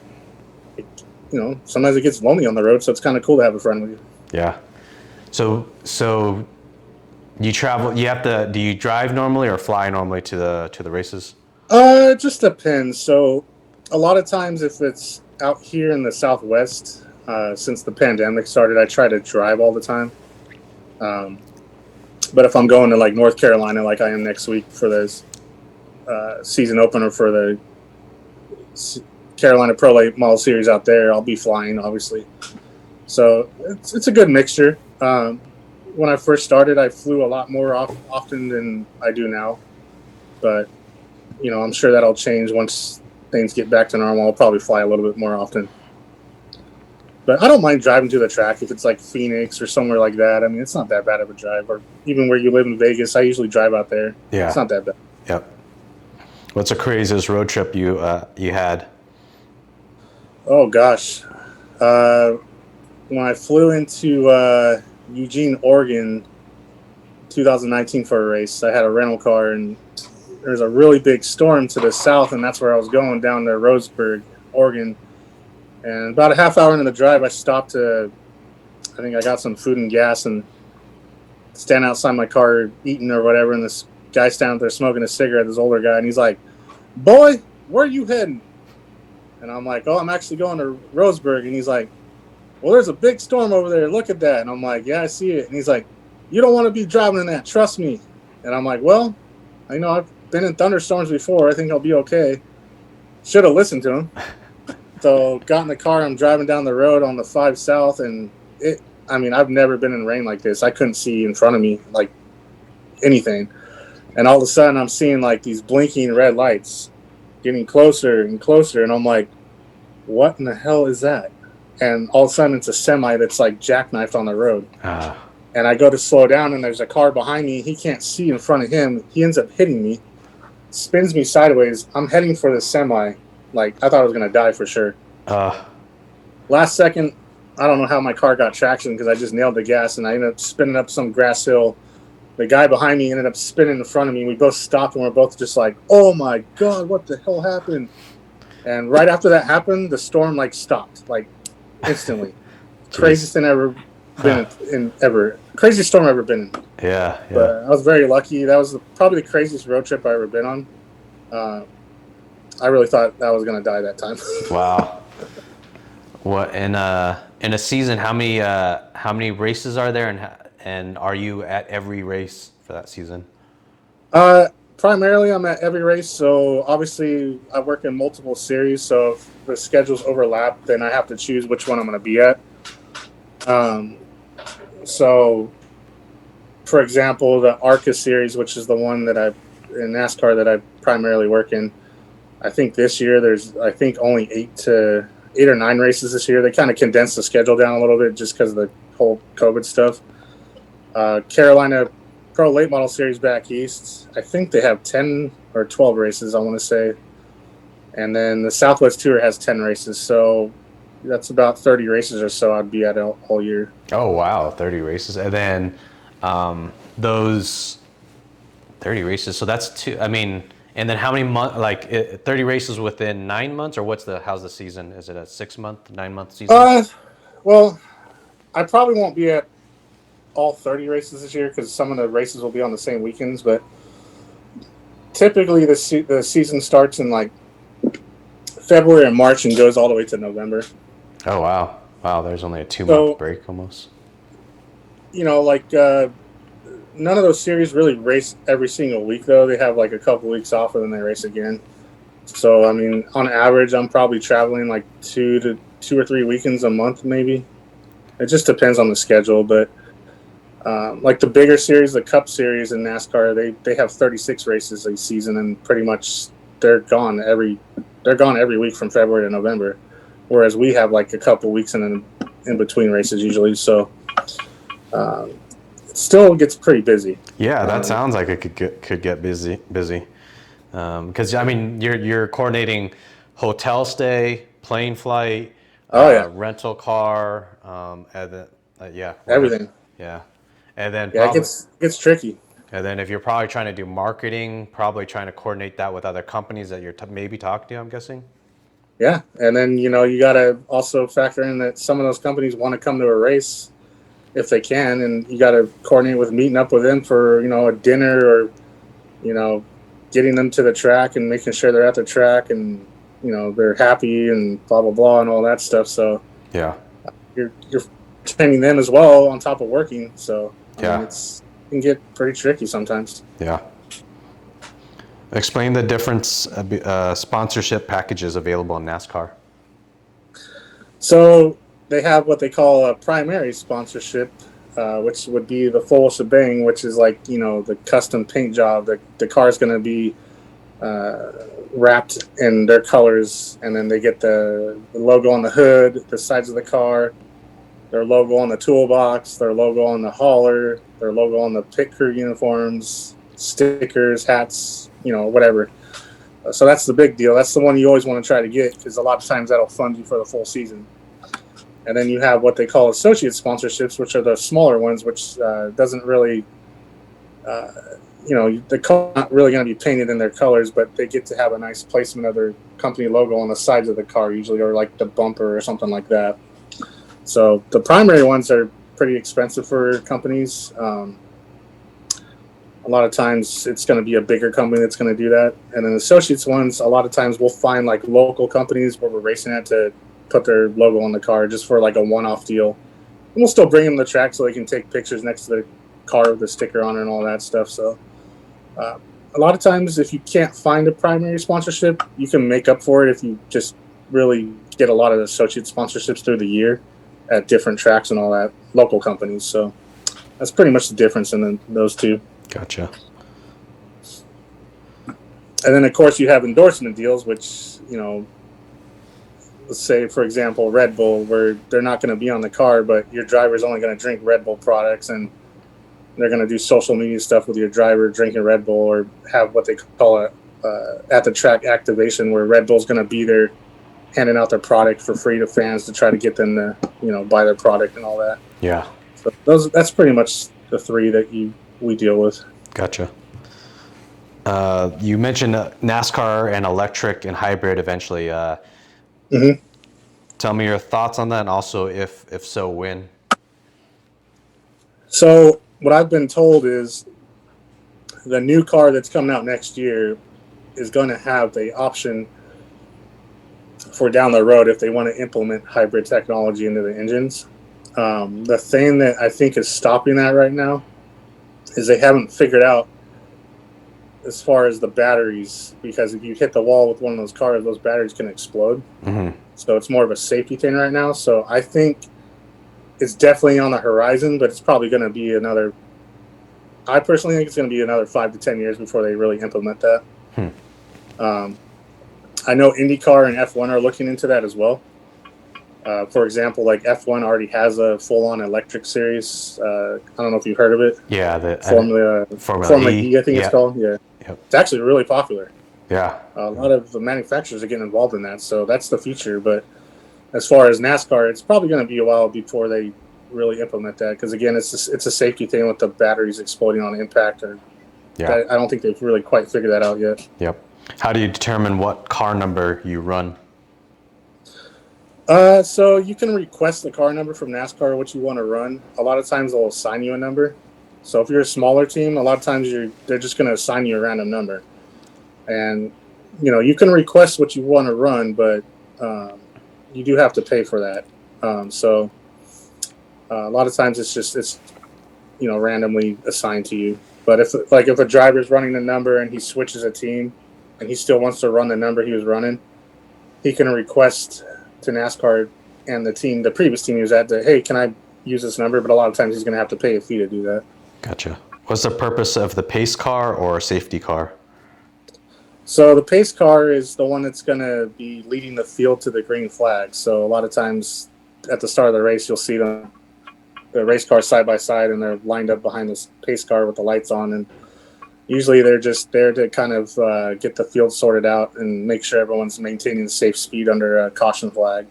Speaker 2: sometimes it gets lonely on the road, so it's kind of cool to have a friend with you.
Speaker 1: Yeah. So you travel. Do you drive normally or fly normally to the races?
Speaker 2: It just depends. So a lot of times if it's out here in the Southwest, since the pandemic started, I try to drive all the time. But if I'm going to like North Carolina, like I am next week for this season opener for the Carolina Pro Late Model Series out there, I'll be flying, obviously. So it's a good mixture. When I first started, I flew a lot more often than I do now. But, I'm sure that'll change once things get back to normal. I'll probably fly a little bit more often. But I don't mind driving to the track if it's like Phoenix or somewhere like that. I mean, it's not that bad of a drive. Or even where you live in Vegas, I usually drive out there.
Speaker 1: Yeah.
Speaker 2: It's not that bad.
Speaker 1: Yep. What's the craziest road trip you had?
Speaker 2: Oh, gosh. When I flew into Eugene, Oregon, 2019 for a race, I had a rental car, and there was a really big storm to the south, and that's where I was going, down to Roseburg, Oregon. And about a half hour into the drive, I stopped I think I got some food and gas, and stand outside my car eating or whatever, and this guy standing there smoking a cigarette, this older guy, and he's like, "Boy, where are you heading?" And I'm like, "Oh, I'm actually going to Roseburg." And he's like, "Well, there's a big storm over there. Look at that." And I'm like, "Yeah, I see it." And he's like, "You don't want to be driving in that. Trust me." And I'm like, "Well, I've been in thunderstorms before. I think I'll be okay." Should have listened to him. So got in the car. I'm driving down the road on the 5 South, and I've never been in rain like this. I couldn't see in front of me like anything. And all of a sudden, I'm seeing like these blinking red lights getting closer and closer. And I'm like, what in the hell is that? And all of a sudden, it's a semi that's like jackknifed on the road. And I go to slow down, and there's a car behind me. He can't see in front of him. He ends up hitting me, spins me sideways. I'm heading for the semi. Like, I thought I was going to die for sure. Last second, I don't know how my car got traction because I just nailed the gas, and I ended up spinning up some grass hill. The guy behind me ended up spinning in front of me. We both stopped, and we're both just like, oh, my God, what the hell happened? And right after that happened, the storm, like, stopped, like, instantly. Craziest thing ever been in ever. Craziest storm I've ever been in.
Speaker 1: Yeah.
Speaker 2: But I was very lucky. That was probably the craziest road trip I've ever been on. I really thought I was going to die that time.
Speaker 1: Wow. What in a season? How many races are there, and are you at every race for that season?
Speaker 2: Primarily, I'm at every race. So obviously, I work in multiple series. So if the schedules overlap, then I have to choose which one I'm going to be at. So, for example, the ARCA series, which is the one that in NASCAR that I primarily work in. I think this year there's only 8 or 9 races this year. They kind of condensed the schedule down a little bit just because of the whole COVID stuff. Carolina Pro Late Model Series back east, I think they have 10 or 12 races, I want to say. And then the Southwest Tour has 10 races. So that's about 30 races or so I'd be at all year.
Speaker 1: Oh, wow, 30 races. And then those 30 races. So that's two. I mean, and then how many months? Like 30 races within 9 months, or how's the season? Is it a 6 month, 9 month season?
Speaker 2: Well, I probably won't be at all 30 races this year because some of the races will be on the same weekends. But typically, the season starts in like February and March and goes all the way to November.
Speaker 1: Oh wow, wow! There's only a 2 month
Speaker 2: So,
Speaker 1: break almost.
Speaker 2: like none of those series really race every single week, though. They have like a couple weeks off and then they race again. So, I mean, on average, I'm probably traveling like 2 or 3 weekends a month, maybe. It just depends on the schedule. But like the bigger series, the Cup Series in NASCAR, they have 36 races a season, and pretty much they're gone every week from February to November. Whereas we have like a couple weeks in between races usually. So it still gets pretty busy.
Speaker 1: Yeah, that sounds like it could get busy. Because I mean, you're coordinating hotel stay, plane flight,
Speaker 2: Oh yeah,
Speaker 1: rental car, and then,
Speaker 2: everything.
Speaker 1: yeah, and then
Speaker 2: Yeah, it
Speaker 1: probably,
Speaker 2: gets tricky.
Speaker 1: and then if you're probably trying to do marketing, probably trying to coordinate that with other companies that you're maybe talking to, I'm guessing.
Speaker 2: Yeah, and then you got to also factor in that some of those companies want to come to a race if they can, and you got to coordinate with meeting up with them for a dinner or getting them to the track and making sure they're at the track and they're happy and blah blah blah and all that stuff. So
Speaker 1: Yeah.
Speaker 2: you're training them as well on top of working. So I
Speaker 1: Yeah.
Speaker 2: mean, it can get pretty tricky sometimes.
Speaker 1: Yeah. Explain the difference sponsorship packages available in NASCAR.
Speaker 2: So they have what they call a primary sponsorship, which would be the full shebang, which is like the custom paint job. The car is going to be wrapped in their colors, and then they get the logo on the hood, the sides of the car, their logo on the toolbox, their logo on the hauler, their logo on the pit crew uniforms, stickers, hats, whatever. So that's the big deal. That's the one you always want to try to get because a lot of times that'll fund you for the full season. And then you have what they call associate sponsorships, which are the smaller ones, which doesn't really, the car not really going to be painted in their colors, but they get to have a nice placement of their company logo on the sides of the car, usually, or like the bumper or something like that. So the primary ones are pretty expensive for companies. A lot of times it's going to be a bigger company that's going to do that. And then associates ones, a lot of times we'll find like local companies where we're racing at to put their logo on the car just for like a one-off deal. And we'll still bring them to the track so they can take pictures next to the car with the sticker on it and all that stuff. So a lot of times if you can't find a primary sponsorship, you can make up for it if you just really get a lot of associate sponsorships through the year at different tracks and all that, local companies. So that's pretty much the difference in those two.
Speaker 1: Gotcha.
Speaker 2: And then, of course, you have endorsement deals, which, let's say, for example, Red Bull, where they're not going to be on the car, but your driver's only going to drink Red Bull products, and they're going to do social media stuff with your driver drinking Red Bull, or have what they call a at the track activation, where Red Bull's going to be there handing out their product for free to fans to try to get them to, buy their product and all that.
Speaker 1: Yeah.
Speaker 2: So that's pretty much the three that we deal with.
Speaker 1: Gotcha. You mentioned NASCAR and electric and hybrid eventually. Tell me your thoughts on that, and also if so, when.
Speaker 2: So what I've been told is the new car that's coming out next year is going to have the option for down the road if they want to implement hybrid technology into the engines. The thing that I think is stopping that right now is they haven't figured out as far as the batteries, because if you hit the wall with one of those cars, those batteries can explode.
Speaker 1: Mm-hmm.
Speaker 2: So it's more of a safety thing right now. So I think it's definitely on the horizon, but it's probably going to be I personally think it's going to be another 5 to 10 years before they really implement that. I know IndyCar and F1 are looking into that as well. For example, like F1 already has a full-on electric series. I don't know if you've heard of it.
Speaker 1: Yeah, the
Speaker 2: Formula E, I think it's called. Yeah,
Speaker 1: Yep.
Speaker 2: It's actually really popular.
Speaker 1: Yeah,
Speaker 2: a lot of the manufacturers are getting involved in that, so that's the future. But as far as NASCAR, it's probably going to be a while before they really implement that because again, it's a safety thing with the batteries exploding on impact. Or
Speaker 1: Yeah.
Speaker 2: I don't think they've really quite figured that out yet.
Speaker 1: Yep. How do you determine what car number you run?
Speaker 2: So you can request the car number from NASCAR, what you want to run. A lot of times they'll assign you a number. So if you're a smaller team, a lot of times they're just going to assign you a random number. And, you can request what you want to run, but you do have to pay for that. So a lot of times it's randomly assigned to you. But if a driver's running the number and he switches a team and he still wants to run the number he was running, he can request to NASCAR and the previous team he was at, hey, can I use this number? But a lot of times he's going to have to pay a fee to do that.
Speaker 1: Gotcha. What's the purpose of the pace car or safety car?
Speaker 2: So the pace car is the one that's going to be leading the field to the green flag. So a lot of times at the start of the race, you'll see the race car side by side, and they're lined up behind this pace car with the lights on. And usually they're just there to kind of get the field sorted out and make sure everyone's maintaining safe speed under a caution flag.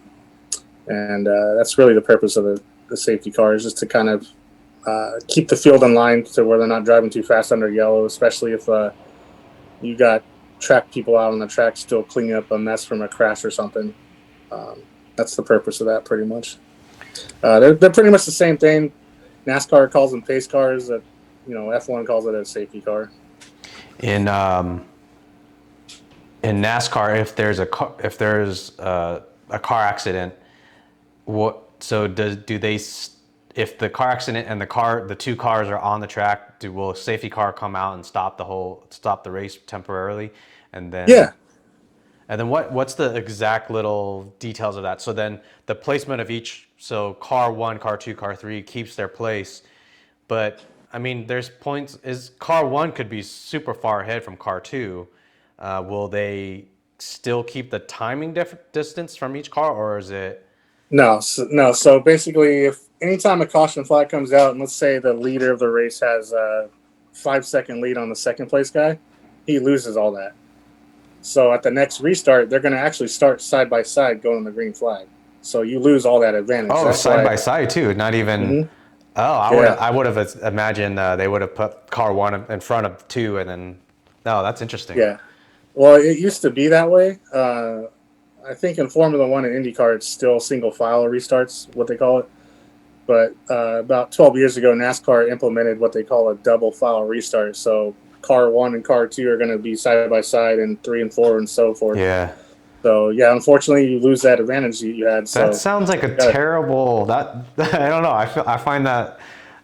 Speaker 2: And that's really the purpose of the safety car, is just to kind of keep the field in line to where they're not driving too fast under yellow, especially if you got track people out on the track still cleaning up a mess from a crash or something. That's the purpose of that, pretty much. They're pretty much the same thing. NASCAR calls them pace cars. That F1 calls it a safety car.
Speaker 1: In NASCAR, if there's a car accident, if the car accident and the two cars are on the track, will a safety car come out and stop the race temporarily, and then and then what's the exact little details of that? So then the placement of each, so car 1, car 2, car 3 keeps their place, but I mean, there's points. Is car 1 could be super far ahead from car 2. Will they still keep the timing distance from each car, or is it?
Speaker 2: No. So basically, if anytime a caution flag comes out, and let's say the leader of the race has a 5-second lead on the second place guy, he loses all that. So at the next restart, they're going to actually start side by side going on the green flag. So you lose all that advantage.
Speaker 1: Oh, side by side too, not even. Mm-hmm. Oh, I would have imagined they would have put car 1 in front of 2, and then. No, that's interesting.
Speaker 2: Yeah. Well, it used to be that way. I think in Formula 1 and IndyCar, it's still single file restarts, what they call it. But about 12 years ago, NASCAR implemented what they call a double file restart. So car 1 and car 2 are going to be side by side, and 3 and 4 and so forth.
Speaker 1: Yeah. So
Speaker 2: yeah, unfortunately, you lose that advantage you had. So
Speaker 1: that sounds like a terrible. I don't know. I find that.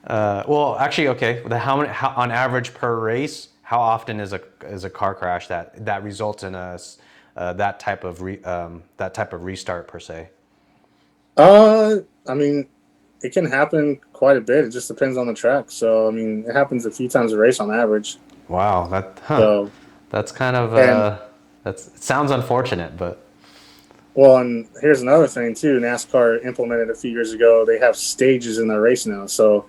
Speaker 1: Well, actually, okay. How on average per race? How often is a car crash that results in that type of restart per se?
Speaker 2: I mean, it can happen quite a bit. It just depends on the track. So I mean, it happens a few times a race on average.
Speaker 1: Wow, that's kind of it sounds unfortunate, but.
Speaker 2: Well, and here's another thing too. NASCAR implemented a few years ago. They have stages in their race now. So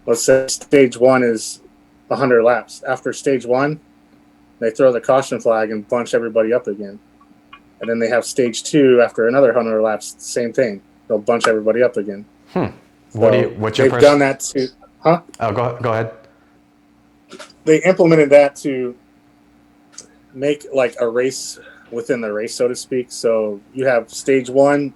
Speaker 2: let's say stage 1 is 100 laps. After stage 1, they throw the caution flag and bunch everybody up again. And then they have stage 2 after another 100 laps. Same thing. They'll bunch everybody up again.
Speaker 1: So
Speaker 2: what's your? They've done that too. Huh?
Speaker 1: Oh, go ahead.
Speaker 2: They implemented that to make like a race within the race, so to speak. So you have stage 1.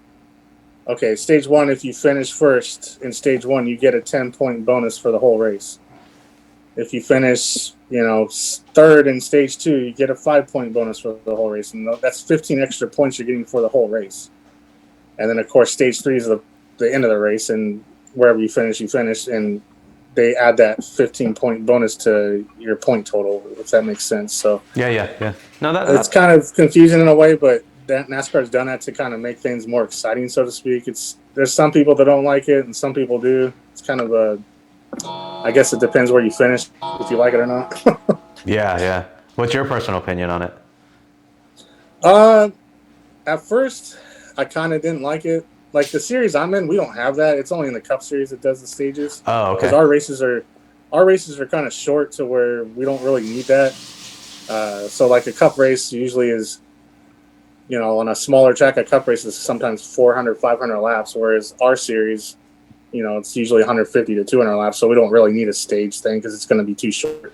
Speaker 2: Okay, stage 1. If you finish first in stage 1, you get a 10-point bonus for the whole race. If you finish, third in stage 2, you get a 5-point bonus for the whole race, and that's 15 extra points you're getting for the whole race. And then, of course, stage 3 is the end of the race, and wherever you finish, and they add that 15-point bonus to your point total, if that makes sense. So
Speaker 1: yeah. No,
Speaker 2: it's kind of confusing in a way, but NASCAR's done that to kind of make things more exciting, so to speak. There's some people that don't like it, and some people do. It's kind of I guess it depends where you finish, if you like it or not.
Speaker 1: Yeah. What's your personal opinion on it?
Speaker 2: At first, I kind of didn't like it. Like the series I'm in, we don't have that. It's only in the Cup Series that does the stages.
Speaker 1: Oh, okay.
Speaker 2: Because our races are kind of short to where we don't really need that. So like a Cup race usually is, on a smaller track, a Cup race is sometimes 400, 500 laps, whereas our series it's usually 150 to 200 laps, so we don't really need a stage thing because it's going to be too short.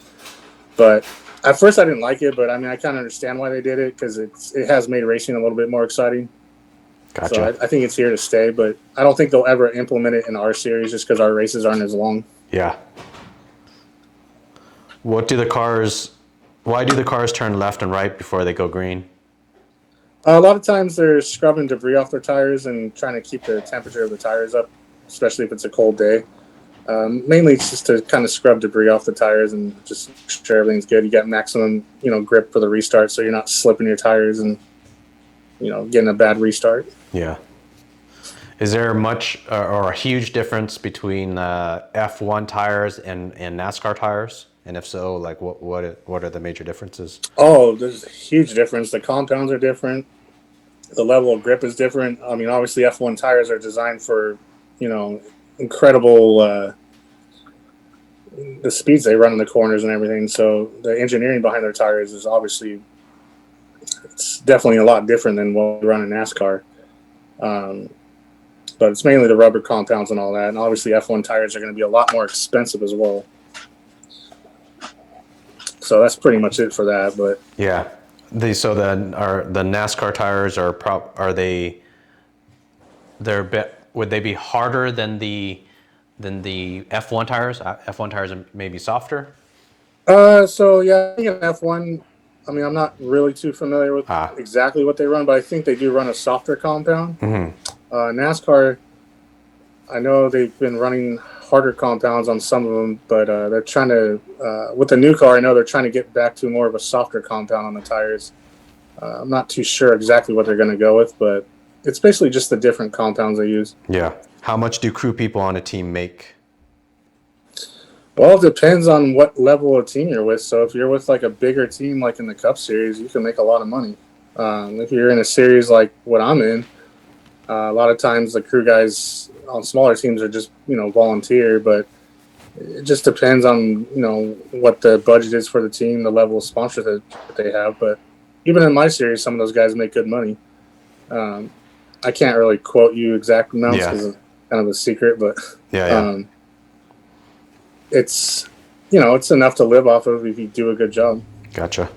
Speaker 2: But at first I didn't like it, but I mean, I kind of understand why they did it because it has made racing a little bit more exciting.
Speaker 1: Gotcha.
Speaker 2: So I think it's here to stay, but I don't think they'll ever implement it in our series just because our races aren't as long.
Speaker 1: Yeah. Why do the cars turn left and right before they go green?
Speaker 2: A lot of times they're scrubbing debris off their tires and trying to keep the temperature of the tires up, especially if it's a cold day. Mainly it's just to kind of scrub debris off the tires and just make sure everything's good. You get maximum, grip for the restart, so you're not slipping your tires and, getting a bad restart.
Speaker 1: Yeah. Is there much or a huge difference between F1 tires and NASCAR tires? And if so, like what are the major differences?
Speaker 2: Oh, there's a huge difference. The compounds are different. The level of grip is different. I mean, obviously F1 tires are designed for, incredible the speeds they run in the corners and everything. So the engineering behind their tires is obviously, it's definitely a lot different than what we run in NASCAR. But it's mainly the rubber compounds and all that. And obviously F1 tires are going to be a lot more expensive as well. So that's pretty much it for that. But
Speaker 1: yeah, the NASCAR tires would they be harder than the F1 tires? F1 tires are maybe softer.
Speaker 2: So yeah, I think in F1, I mean, I'm not really too familiar with exactly what they run, but I think they do run a softer compound. NASCAR, I know they've been running harder compounds on some of them, but they're trying to, with the new car, I know they're trying to get back to more of a softer compound on the tires. I'm not too sure exactly what they're going to go with, but it's basically just the different compounds they use.
Speaker 1: Yeah. How much do crew people on a team make?
Speaker 2: Well, it depends on what level of team you're with. So if you're with like a bigger team, like in the Cup Series, you can make a lot of money. If you're in a series like what I'm in, a lot of times the crew guys on smaller teams are just, volunteer, but it just depends on, what the budget is for the team, the level of sponsor that they have. But even in my series, some of those guys make good money. I can't really quote you exact amounts because it's kind of a secret, but it's, it's enough to live off of if you do a good job.
Speaker 1: Gotcha.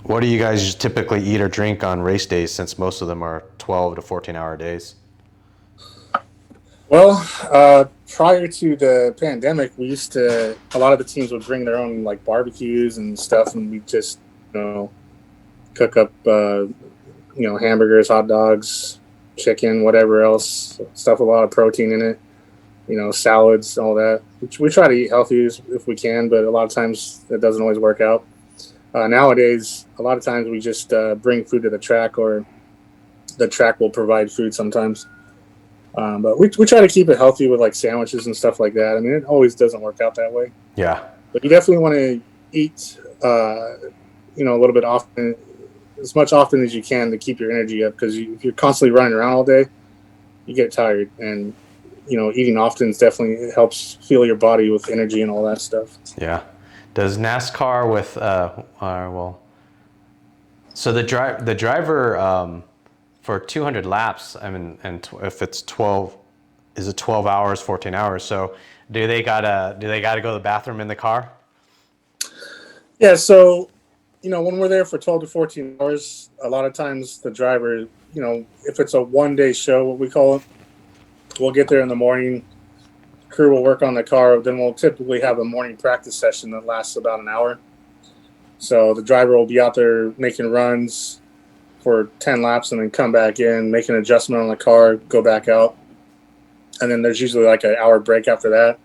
Speaker 1: What do you guys typically eat or drink on race days, since most of them are 12 to 14-hour days?
Speaker 2: Well, prior to the pandemic, a lot of the teams would bring their own like barbecues and stuff, and we just, cook up, hamburgers, hot dogs, chicken, whatever else, stuff with a lot of protein in it, salads, all that. We try to eat healthy if we can, but a lot of times it doesn't always work out. Nowadays, a lot of times we just bring food to the track, or the track will provide food sometimes. But we try to keep it healthy with like sandwiches and stuff like that. I mean, it always doesn't work out that way.
Speaker 1: Yeah.
Speaker 2: But you definitely want to eat, a little bit often, as much often as you can to keep your energy up. Because if you're constantly running around all day, you get tired. And, eating often definitely helps fuel your body with energy and all that stuff.
Speaker 1: Yeah. Does NASCAR with, so the driver, for 200 laps, I mean, and if it's 12, is it 12 hours, 14 hours? So do they gotta go to the bathroom in the car?
Speaker 2: Yeah. So, when we're there for 12 to 14 hours, a lot of times the driver, if it's a 1-day show, what we call it, we'll get there in the morning. Crew will work on the car. Then we'll typically have a morning practice session that lasts about an hour. So the driver will be out there making runs for 10 laps and then come back in, make an adjustment on the car, go back out. And then there's usually like an hour break after that.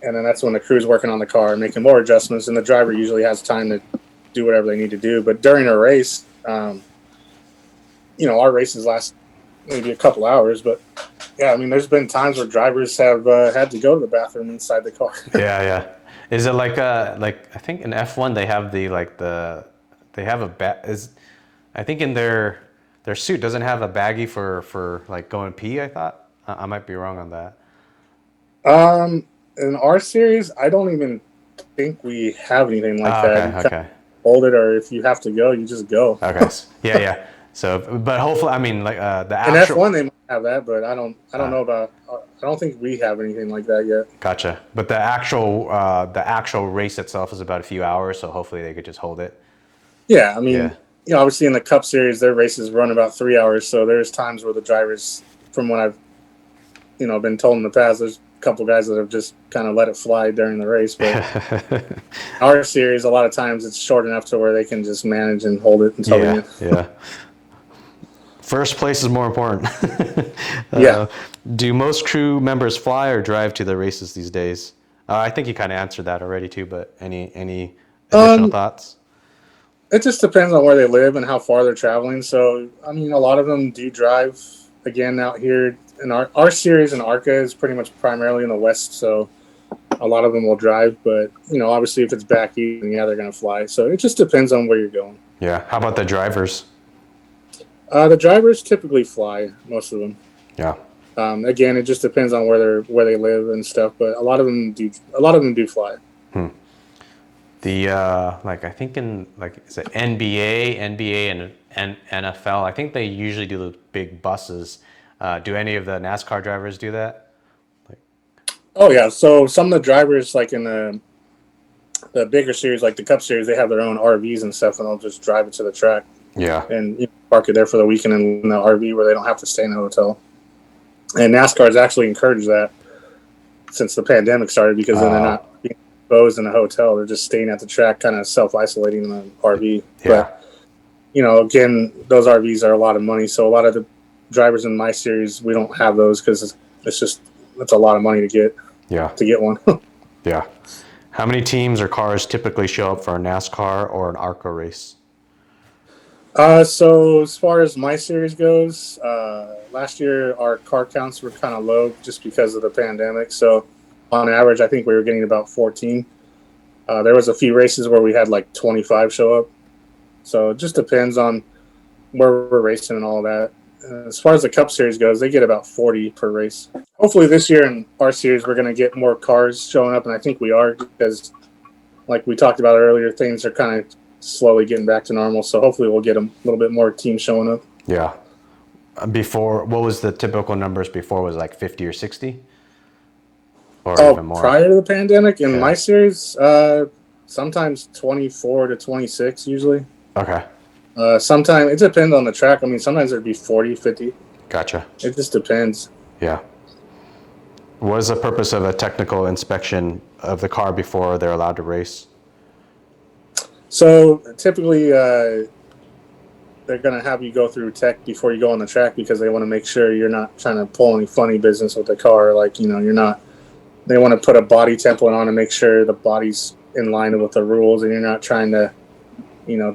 Speaker 2: And then that's when the crew's working on the car, making more adjustments, and the driver usually has time to do whatever they need to do. But during a race, our races last maybe a couple hours. But, yeah, I mean, there's been times where drivers have had to go to the bathroom inside the car.
Speaker 1: Yeah. Is it like I think in F1 they have I think in their suit doesn't have a baggie for like going pee, I thought. I might be wrong on that.
Speaker 2: In our series, I don't even think we have anything like that.
Speaker 1: Okay.
Speaker 2: Hold it, or if you have to go, you just go.
Speaker 1: Okay. Yeah. So, but hopefully, I mean, like the
Speaker 2: In
Speaker 1: actual.
Speaker 2: F1 they might have that, but I don't know about. I don't think we have anything like that yet.
Speaker 1: Gotcha. But the actual race itself is about a few hours, so hopefully they could just hold it.
Speaker 2: Yeah, I
Speaker 1: Yeah.
Speaker 2: mean, obviously in the Cup Series, their races run about 3 hours, so there's times where the drivers, from what I've been told in the past, there's a couple guys that have just kind of let it fly during the race. But our series, a lot of times it's short enough to where they can just manage and hold it until the
Speaker 1: Yeah.
Speaker 2: end.
Speaker 1: Yeah. First place is more important.
Speaker 2: Yeah.
Speaker 1: Do most crew members fly or drive to the races these days? I think you kind of answered that already too, but any additional
Speaker 2: Um,
Speaker 1: thoughts?
Speaker 2: it just depends on where they live and how far they're traveling. So, I mean, a lot of them do drive. Again, out here in our series in ARCA is pretty much primarily in the West, so a lot of them will drive. But obviously, if it's back east, then yeah, they're going to fly. So it just depends on where you're going.
Speaker 1: Yeah. How about the drivers?
Speaker 2: The drivers typically fly, most of them.
Speaker 1: Yeah.
Speaker 2: Again, it just depends on where they live and stuff. But a lot of them do. A lot of them do fly.
Speaker 1: The like I think in like is it NBA and NFL. I think they usually do the big buses. Do any of the NASCAR drivers do that?
Speaker 2: Oh yeah. So some of the drivers, like in the bigger series, like the Cup Series, they have their own RVs and stuff, and they'll just drive it to the track
Speaker 1: Yeah.
Speaker 2: and park it there for the weekend in the RV where they don't have to stay in a hotel. And NASCAR has actually encouraged that since the pandemic started, because then they're not being exposed in a hotel; they're just staying at the track, kind of self-isolating in the RV.
Speaker 1: Yeah.
Speaker 2: But again, those RVs are a lot of money, so a lot of the drivers in my series, we don't have those because it's a lot of money to get one.
Speaker 1: Yeah. How many teams or cars typically show up for a NASCAR or an ARCA race?
Speaker 2: So as far as my series goes, last year our car counts were kind of low just because of the pandemic. So on average, I think we were getting about 14. There was a few races where we had like 25 show up. So it just depends on where we're racing and all that. As far as the Cup Series goes, they get about 40 per race. Hopefully this year in our series, we're going to get more cars showing up, and I think we are, because like we talked about earlier, things are kind of slowly getting back to normal. So hopefully we'll get a little bit more teams showing up.
Speaker 1: Yeah. Before, what was the typical numbers before? Was it like 50 or 60? Or even more?
Speaker 2: Prior to the pandemic, in
Speaker 1: Yeah.
Speaker 2: my series, sometimes 24 to 26 usually.
Speaker 1: Okay.
Speaker 2: Sometimes it depends on the track. I mean, sometimes there'd be 40, 50.
Speaker 1: Gotcha.
Speaker 2: It just depends.
Speaker 1: Yeah. What is the purpose of a technical inspection of the car before they're allowed to race?
Speaker 2: So typically, they're going to have you go through tech before you go on the track, because they want to make sure you're not trying to pull any funny business with the car. Like, you're not, they want to put a body template on and make sure the body's in line with the rules, and you're not trying to,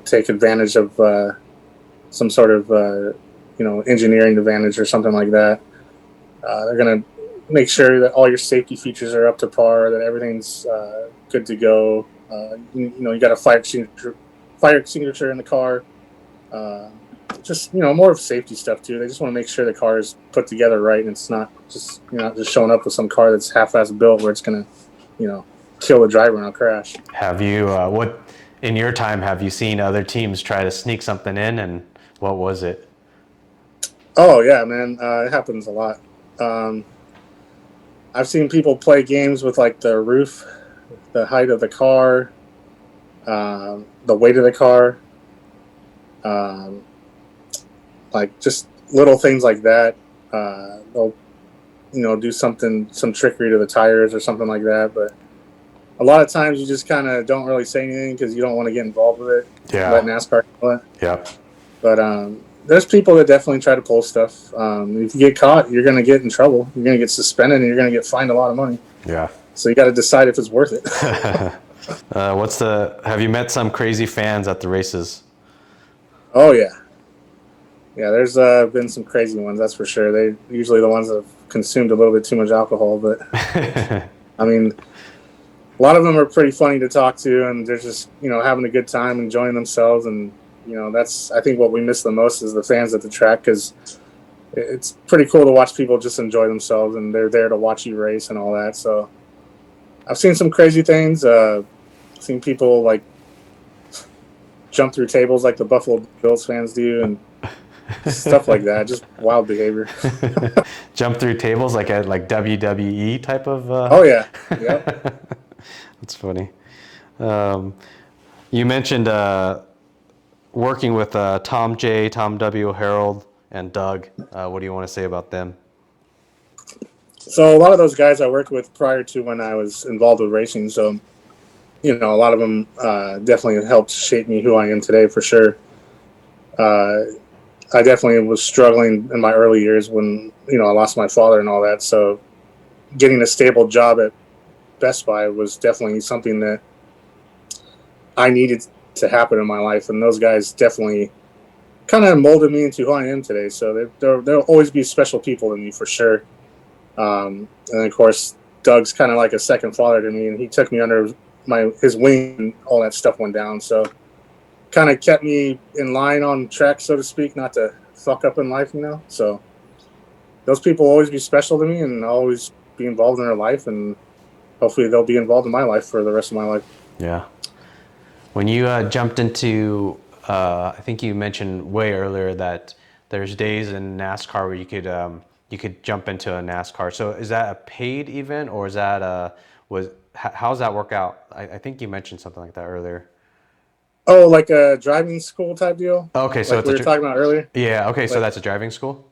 Speaker 2: take advantage of some sort of, engineering advantage or something like that. They're going to make sure that all your safety features are up to par, that everything's good to go. You got a fire extinguisher in the car. Just more of safety stuff too. They just want to make sure the car is put together right, and it's not just just showing up with some car that's half-ass built where it's gonna kill the driver in a crash.
Speaker 1: Have you what in your time have you seen other teams try to sneak something in, and what was it?
Speaker 2: Oh yeah, man, it happens a lot. I've seen people play games with like the roof, the height of the car, the weight of the car, like just little things like that. They'll do some trickery to the tires or something like that. But a lot of times you just kind of don't really say anything because you don't want to get involved with it.
Speaker 1: Yeah.
Speaker 2: Let NASCAR do it.
Speaker 1: Yeah.
Speaker 2: But there's people that definitely try to pull stuff. If you get caught, you're going to get in trouble. You're going to get suspended, and you're going to get fined a lot of money.
Speaker 1: Yeah.
Speaker 2: So you got to decide if it's worth it.
Speaker 1: Have you met some crazy fans at the races?
Speaker 2: Oh yeah. Yeah, there's been some crazy ones, that's for sure. They usually the ones that have consumed a little bit too much alcohol, but I mean, a lot of them are pretty funny to talk to, and they're just having a good time, enjoying themselves, and that's, I think, what we miss the most is the fans at the track, because it's pretty cool to watch people just enjoy themselves, and they're there to watch you race and all that. So I've seen some crazy things. Seen people like jump through tables like the Buffalo Bills fans do, and stuff like that. Just wild behavior.
Speaker 1: Jump through tables like a like WWE type of.
Speaker 2: Oh yeah, yep.
Speaker 1: That's funny. Um, you mentioned working with Tom J, Tom W, Harold, and Doug. What do you want to say about them?
Speaker 2: So a lot of those guys I worked with prior to when I was involved with racing. So a lot of them definitely helped shape me who I am today for sure. I definitely was struggling in my early years when I lost my father and all that. So getting a stable job at Best Buy was definitely something that I needed to happen in my life, and those guys definitely kind of molded me into who I am today. So they'll always be special people to me for sure. And of course, Doug's kind of like a second father to me, and he took me under his wing, and all that stuff went down. So kind of kept me in line on track, so to speak, not to fuck up in life, So those people will always be special to me, and I'll always be involved in their life, and hopefully they'll be involved in my life for the rest of my life.
Speaker 1: Yeah. When you jumped into, I think you mentioned way earlier that there's days in NASCAR where you could jump into a NASCAR. So is that a paid event, or is that how does that work out? I think you mentioned something like that earlier.
Speaker 2: Oh, like a driving school type deal,
Speaker 1: Okay, so
Speaker 2: like
Speaker 1: it's
Speaker 2: we were talking about earlier.
Speaker 1: yeah. Okay, so
Speaker 2: Like,
Speaker 1: that's a driving school.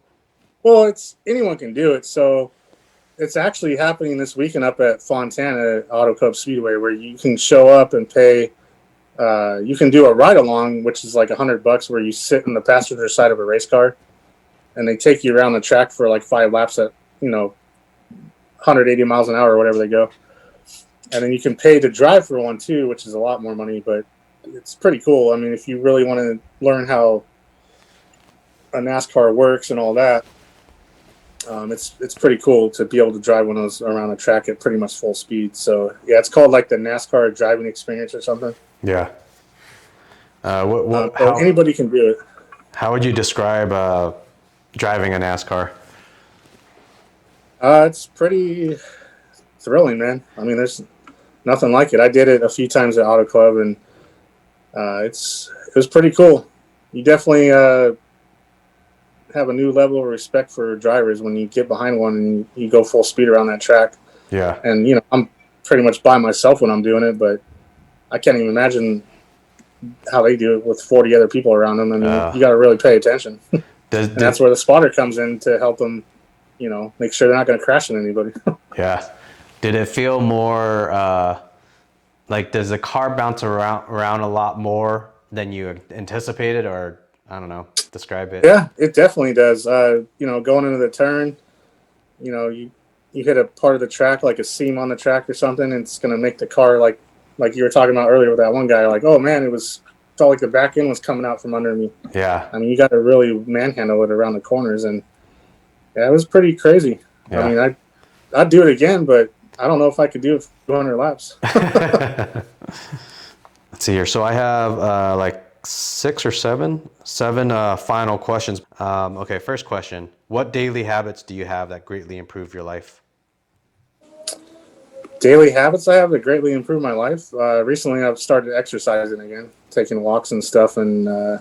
Speaker 2: well, it's anyone can do it. So it's actually happening this weekend up at Fontana Auto Club Speedway, where you can show up and pay. You can do a ride along, which is like $100, where you sit in the passenger side of a race car, and they take you around the track for like 5 laps at 180 miles an hour or whatever they go. And then you can pay to drive for one too, which is a lot more money, but it's pretty cool. I mean, if you really want to learn how a NASCAR works and all that, it's pretty cool to be able to drive one of those around the track at pretty much full speed. So yeah, it's called like the NASCAR driving experience or something.
Speaker 1: Yeah.
Speaker 2: So anybody can do it.
Speaker 1: How would you describe driving a NASCAR?
Speaker 2: It's pretty thrilling, man. I mean, there's nothing like it. I did it a few times at Auto Club, and it was pretty cool. You definitely have a new level of respect for drivers when you get behind one and you go full speed around that track.
Speaker 1: Yeah.
Speaker 2: And I'm pretty much by myself when I'm doing it, but I can't even imagine how they do it with 40 other people around them. I mean, you got to really pay attention. And that's where the spotter comes in to help them, make sure they're not going to crash into anybody.
Speaker 1: Yeah. Did it feel more like, does the car bounce around a lot more than you anticipated, or I don't know, describe it?
Speaker 2: Yeah, it definitely does. Going into the turn, you hit a part of the track, like a seam on the track or something, and it's going to make the car like you were talking about earlier with that one guy, like, oh man, felt like the back end was coming out from under me.
Speaker 1: Yeah.
Speaker 2: I mean, you got to really manhandle it around the corners, and yeah, it was pretty crazy.
Speaker 1: Yeah.
Speaker 2: I mean, I'd do it again, but I don't know if I could do it for 200 laps.
Speaker 1: Let's see here. So I have like 6 or 7 final questions. Okay, first question. What daily habits do you have that greatly improve your life?
Speaker 2: Daily habits I have that greatly improve my life. Recently, I've started exercising again, taking walks and stuff, and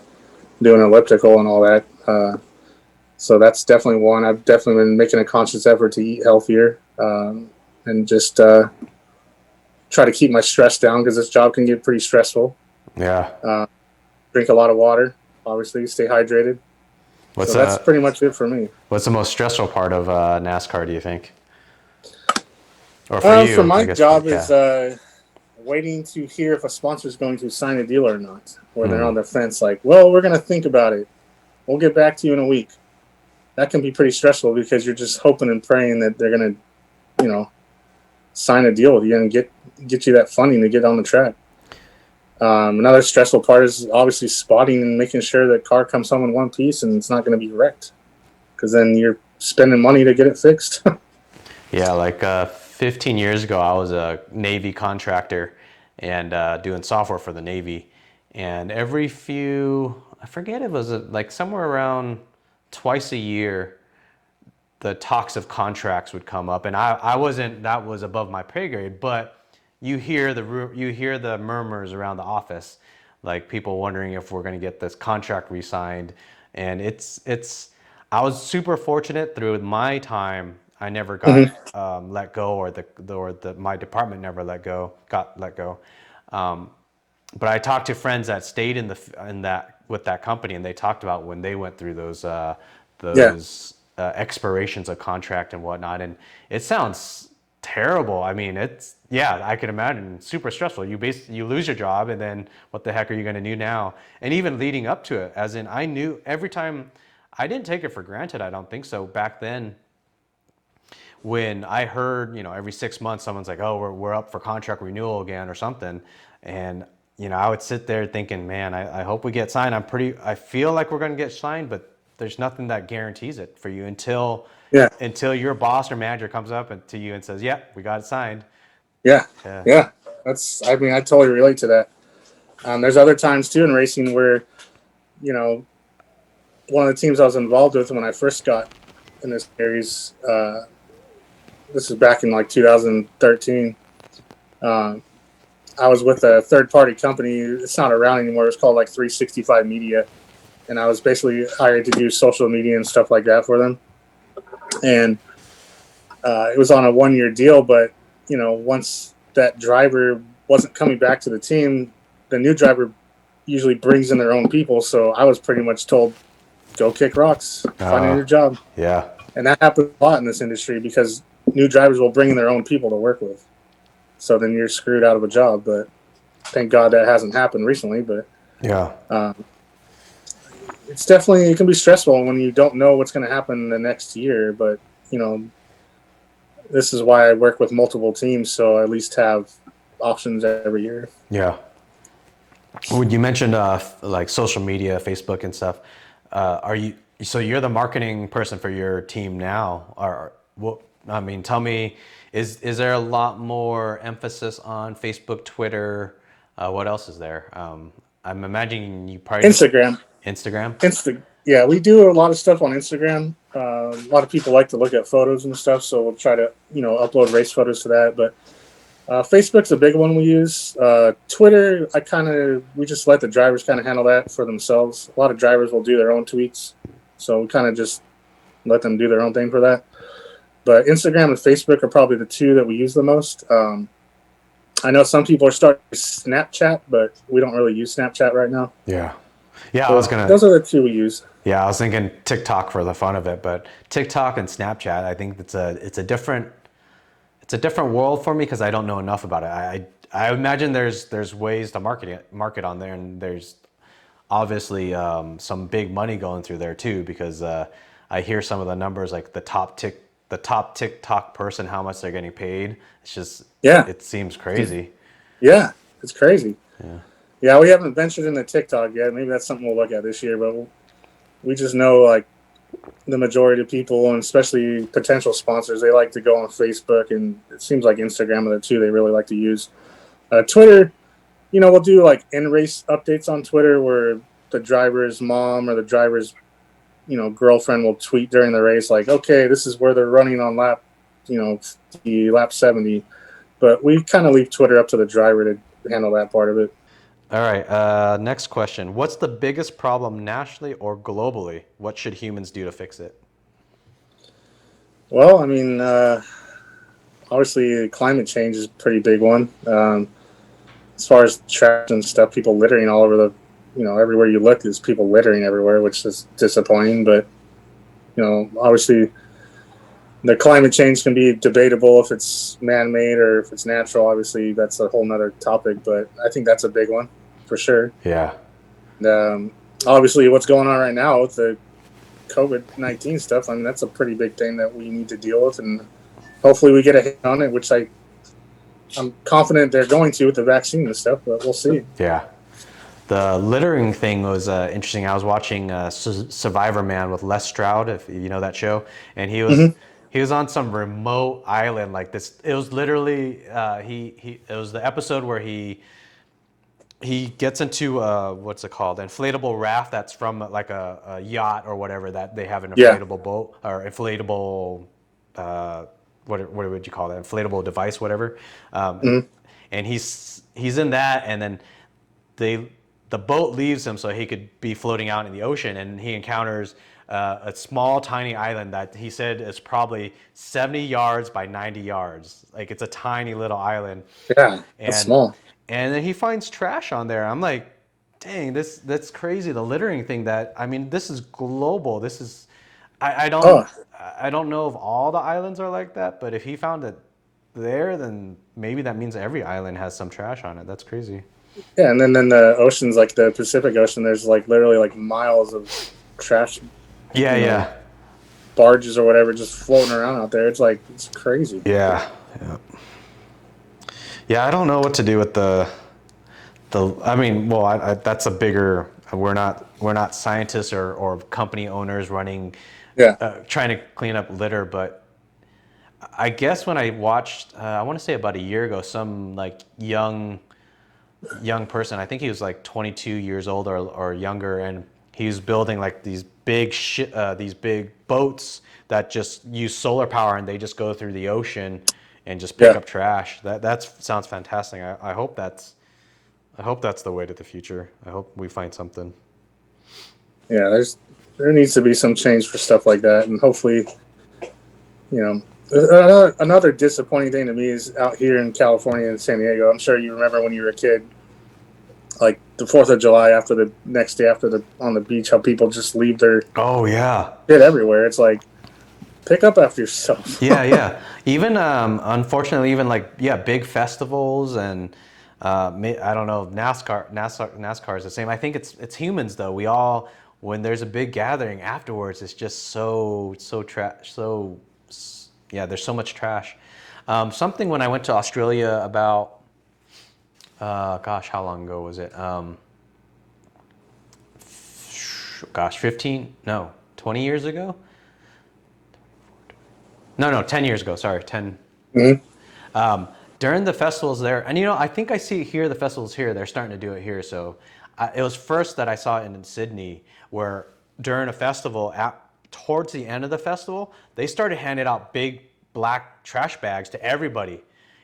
Speaker 2: doing elliptical and all that. So that's definitely one. I've definitely been making a conscious effort to eat healthier and just try to keep my stress down, because this job can get pretty stressful.
Speaker 1: Yeah.
Speaker 2: Drink a lot of water, obviously, stay hydrated. That's pretty much it for me.
Speaker 1: What's the most stressful part of NASCAR, do you think? Or for you?
Speaker 2: For my job is waiting to hear if a sponsor is going to sign a deal or not, where they're on the fence, like, well, we're going to think about it. We'll get back to you in a week. That can be pretty stressful, because you're just hoping and praying that they're going to, sign a deal with you and get you that funding to get on the track. Another stressful part is obviously spotting and making sure that car comes home in one piece and it's not going to be wrecked, because then you're spending money to get it fixed.
Speaker 1: Yeah, like 15 years ago, I was a Navy contractor and doing software for the Navy. And I forget, it was like somewhere around twice a year, the talks of contracts would come up. And that was above my pay grade, but you hear the murmurs around the office, like people wondering if we're going to get this contract re-signed. and I was super fortunate through my time. I never got
Speaker 2: Hmm.
Speaker 1: let go, or my department never got let go. Um, but I talked to friends that stayed in that with that company, and they talked about when they went through
Speaker 2: Yeah.
Speaker 1: those expirations of contract and whatnot. And it sounds terrible. I mean, yeah, I can imagine super stressful. You lose your job, and then what the heck are you going to do now? And even leading up to it, as in, I knew every time. I didn't take it for granted. I don't think so back then, when I heard, every 6 months someone's like, "Oh, we're up for contract renewal again," or something, and I would sit there thinking, "Man, I hope we get signed. I feel like we're going to get signed, but there's nothing that guarantees it for you
Speaker 2: Yeah.
Speaker 1: until your boss or manager comes up to you and says, "Yep, we got it signed."
Speaker 2: Yeah.
Speaker 1: Yeah.
Speaker 2: Yeah. I mean, I totally relate to that. There's other times too in racing where, you know, one of the teams I was involved with when I first got in this series, this is back in like 2013. Um, I was with a third party company. It's not around anymore. It's called like 365 Media. And I was basically hired to do social media and stuff like that for them. And it was on a 1 year deal, but once that driver wasn't coming back to the team, the new driver usually brings in their own people. So I was pretty much told, go kick rocks, find a new job.
Speaker 1: Yeah.
Speaker 2: And that happens a lot in this industry because new drivers will bring in their own people to work with. So then you're screwed out of a job. But thank God that hasn't happened recently. But
Speaker 1: Yeah.
Speaker 2: it's definitely, it can be stressful when you don't know what's going to happen the next year. But, you know, this is why I work with multiple teams. So I at least have options every year.
Speaker 1: Yeah. When you mentioned like social media, Facebook and stuff, are you so you're the marketing person for your team now? Or what? I mean, tell me, is there a lot more emphasis on Facebook, Twitter? What else is there? I'm imagining you probably
Speaker 2: Instagram.
Speaker 1: Instagram.
Speaker 2: Yeah, we do a lot of stuff on Instagram. A lot of people like to look at photos and stuff, so we'll try to upload race photos to that. But Facebook's a big one we use. Twitter, we just let the drivers kind of handle that for themselves. A lot of drivers will do their own tweets, so we kind of just let them do their own thing for that. But Instagram and Facebook are probably the two that we use the most. I know some people are starting Snapchat, but we don't really use Snapchat right now.
Speaker 1: Yeah. Yeah, I was
Speaker 2: So
Speaker 1: gonna.
Speaker 2: those are the two we use.
Speaker 1: Yeah, I was thinking TikTok for the fun of it, but TikTok and Snapchat, I think it's a different world for me because I don't know enough about it. I imagine there's ways to market on there, and there's obviously some big money going through there too, because I hear some of the numbers, like the top TikTok person, how much they're getting paid. It's just
Speaker 2: Yeah,
Speaker 1: it seems crazy.
Speaker 2: yeah, it's crazy. Yeah, we haven't ventured into TikTok yet. Maybe that's something we'll look at this year, but we just know like the majority of people, and especially potential sponsors, they like to go on Facebook, and it seems like Instagram are the two they really like to use. Twitter, we'll do like in-race updates on Twitter where the driver's mom or the driver's girlfriend will tweet during the race like, okay, this is where they're running on the lap 70. But we kind of leave Twitter up to the driver to handle that part of it.
Speaker 1: All right, next question. What's the biggest problem nationally or globally? What should humans do to fix it?
Speaker 2: Well, I mean, obviously climate change is a pretty big one. As far as trash and stuff, people littering all over everywhere you look, there's people littering everywhere, which is disappointing. But obviously, the climate change can be debatable if it's man-made or if it's natural. Obviously, that's a whole nother topic. But I think that's a big one for sure.
Speaker 1: Yeah.
Speaker 2: And, obviously, what's going on right now with the COVID-19 stuff, I mean, that's a pretty big thing that we need to deal with, and hopefully we get a hit on it, which I'm confident they're going to with the vaccine and stuff, but we'll see.
Speaker 1: Yeah. The littering thing was interesting. I was watching Survivor Man with Les Stroud, if you know that show, and
Speaker 2: Mm-hmm.
Speaker 1: he was on some remote island like this. It was literally it was the episode where he gets into what's it called, inflatable raft that's from like a yacht or whatever, that they have an
Speaker 2: Yeah.
Speaker 1: inflatable boat or inflatable what would you call that, inflatable device, whatever,
Speaker 2: Mm-hmm.
Speaker 1: and he's in that, and then they the boat leaves him so he could be floating out in the ocean, and he encounters a small, tiny island that he said is probably 70 yards by 90 yards. Like it's a tiny little island,
Speaker 2: Yeah, that's
Speaker 1: and
Speaker 2: small.
Speaker 1: and then he finds trash on there. I'm like, dang, that's crazy. The littering thing. That I mean, this is global. This is, I don't
Speaker 2: Oh,
Speaker 1: I don't know if all the islands are like that, but if he found it there, then maybe that means every island has some trash on it. That's crazy.
Speaker 2: yeah, and then the oceans, like the Pacific Ocean, there's like literally like miles of trash,
Speaker 1: Yeah,
Speaker 2: you know,
Speaker 1: yeah,
Speaker 2: barges or whatever just floating around out there. It's like it's crazy.
Speaker 1: yeah, yeah. Yeah, I don't know what to do with the. I mean, well, that's a bigger. We're not scientists or company owners running,
Speaker 2: Yeah,
Speaker 1: trying to clean up litter. But I guess when I watched, I want to say about a year ago, some like young person. I think he was like 22 years old or younger, and he was building like these big boats that just use solar power, and they just go through the ocean and just pick
Speaker 2: yeah,
Speaker 1: up trash. That sounds fantastic. I hope that's the way to the future. I hope we find something.
Speaker 2: yeah. There needs to be some change for stuff like that, and hopefully, you know, another disappointing thing to me is out here in California and San Diego. I'm sure you remember when you were a kid, like the 4th of July after the next day after the on the beach, how people just leave their
Speaker 1: Oh yeah,
Speaker 2: shit everywhere. It's like pick up after yourself.
Speaker 1: yeah, yeah. Even unfortunately, even like yeah, big festivals and I don't know. NASCAR is the same. I think it's humans though. We all when there's a big gathering afterwards, it's just so trash. Yeah, there's so much trash. Something when I went to Australia about gosh, how long ago was it? Gosh, 15? No, 20 years ago? No, 10 years ago. Sorry, 10.
Speaker 2: Mm-hmm.
Speaker 1: During the festivals there, and you know, I think I see here the festivals here. They're starting to do it here. So it was first that I saw it in Sydney, where during a festival, towards the end of the festival, they started handing out big black trash bags to everybody,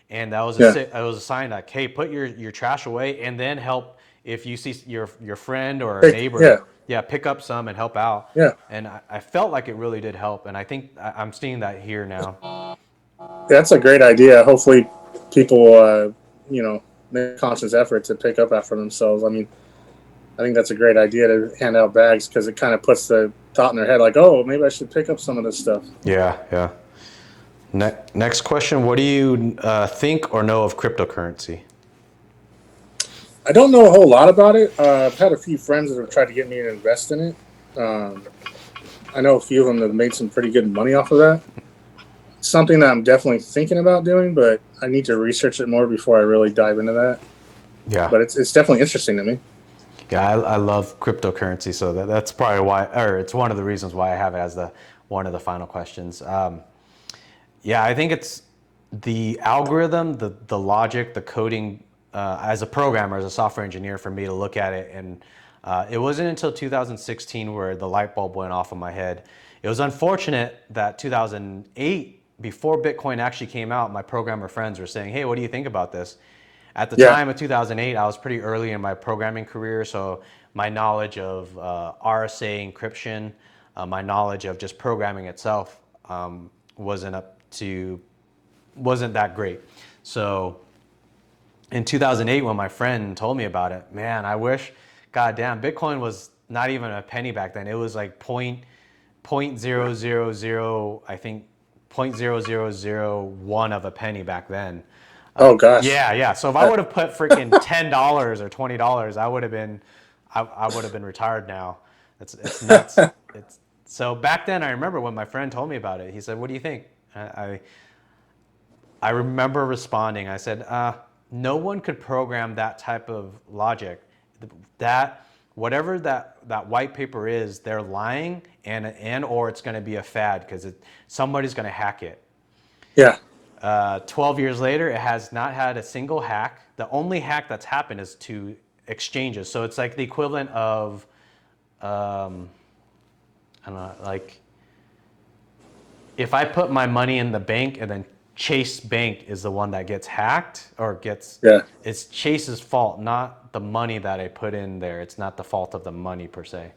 Speaker 1: and that was
Speaker 2: Yeah,
Speaker 1: it was a sign like, hey, put your trash away, and then help if you see your friend or a
Speaker 2: yeah,
Speaker 1: neighbor, yeah, pick up some and help out.
Speaker 2: yeah.
Speaker 1: And I felt like it really did help, and I think I'm seeing that here now.
Speaker 2: That's a great idea. Hopefully, people, make a conscious effort to pick up after themselves. I mean, I think that's a great idea to hand out bags because it kind of puts the thought in their head, like, oh, maybe I should pick up some of this stuff.
Speaker 1: Yeah, yeah. Next question. What do you think or know of cryptocurrency?
Speaker 2: I don't know a whole lot about it. I've had a few friends that have tried to get me to invest in it. Um, I know a few of them that have made some pretty good money off of that. Something that I'm definitely thinking about doing, but I need to research it more before I really dive into that.
Speaker 1: Yeah,
Speaker 2: But it's definitely interesting to me.
Speaker 1: yeah. I love cryptocurrency, so that's probably why, or it's one of the reasons why I have it as the one of the final questions. Yeah, I think it's the algorithm, the logic, the coding. As a programmer, as a software engineer, for me to look at it, and it wasn't until 2016 where the light bulb went off in my head. It was unfortunate that 2008, before Bitcoin actually came out, my programmer friends were saying, "Hey, what do you think about this?" At the
Speaker 2: Yeah,
Speaker 1: time of 2008, I was pretty early in my programming career, so my knowledge of RSA encryption, my knowledge of just programming itself wasn't up to wasn't that great. So in 2008, when my friend told me about it, man, I wish, goddamn, Bitcoin was not even a penny back then. It was like point zero zero zero, I think, 0.0001 of a penny back then.
Speaker 2: oh gosh.
Speaker 1: Yeah, yeah. So if I would have put freaking $10 or $20, I would have been retired now. It's nuts. It's so back then. I remember when my friend told me about it. He said, "What do you think?" I remember responding. I said, "No one could program that type of logic. That whatever that white paper is, they're lying, and or it's going to be a fad because somebody's going to hack it."
Speaker 2: Yeah.
Speaker 1: 12 years later, it has not had a single hack. The only hack that's happened is to exchanges. So it's like the equivalent of, I don't know, like if I put my money in the bank and then Chase Bank is the one that gets hacked or gets,
Speaker 2: Yeah.
Speaker 1: it's Chase's fault, not the money that I put in there. It's not the fault of the money per se.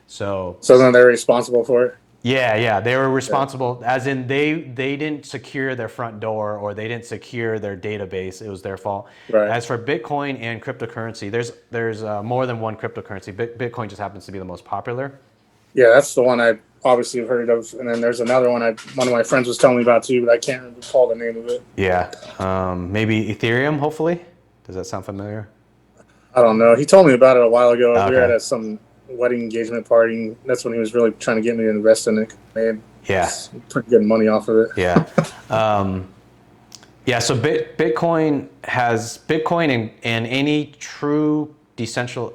Speaker 1: So
Speaker 2: So then they're responsible for it.
Speaker 1: yeah, they were
Speaker 2: Yeah.
Speaker 1: responsible, as in they didn't secure their front door or they didn't secure their database. It was their fault.
Speaker 2: Right.
Speaker 1: As for Bitcoin and cryptocurrency, there's more than one cryptocurrency. Bitcoin just happens to be the most popular.
Speaker 2: Yeah, that's the one I obviously have heard of, and then there's another one one of my friends was telling me about too, but I can't recall the name of it.
Speaker 1: Yeah, maybe Ethereum. Hopefully, does that sound familiar?
Speaker 2: I don't know. He told me about it a while ago. We were
Speaker 1: Okay.
Speaker 2: at some wedding engagement party. That's when he was really trying to get me to invest in it. Made
Speaker 1: Yeah,
Speaker 2: some pretty good money off of it.
Speaker 1: yeah. Yeah, so Bitcoin has Bitcoin and any true decentral,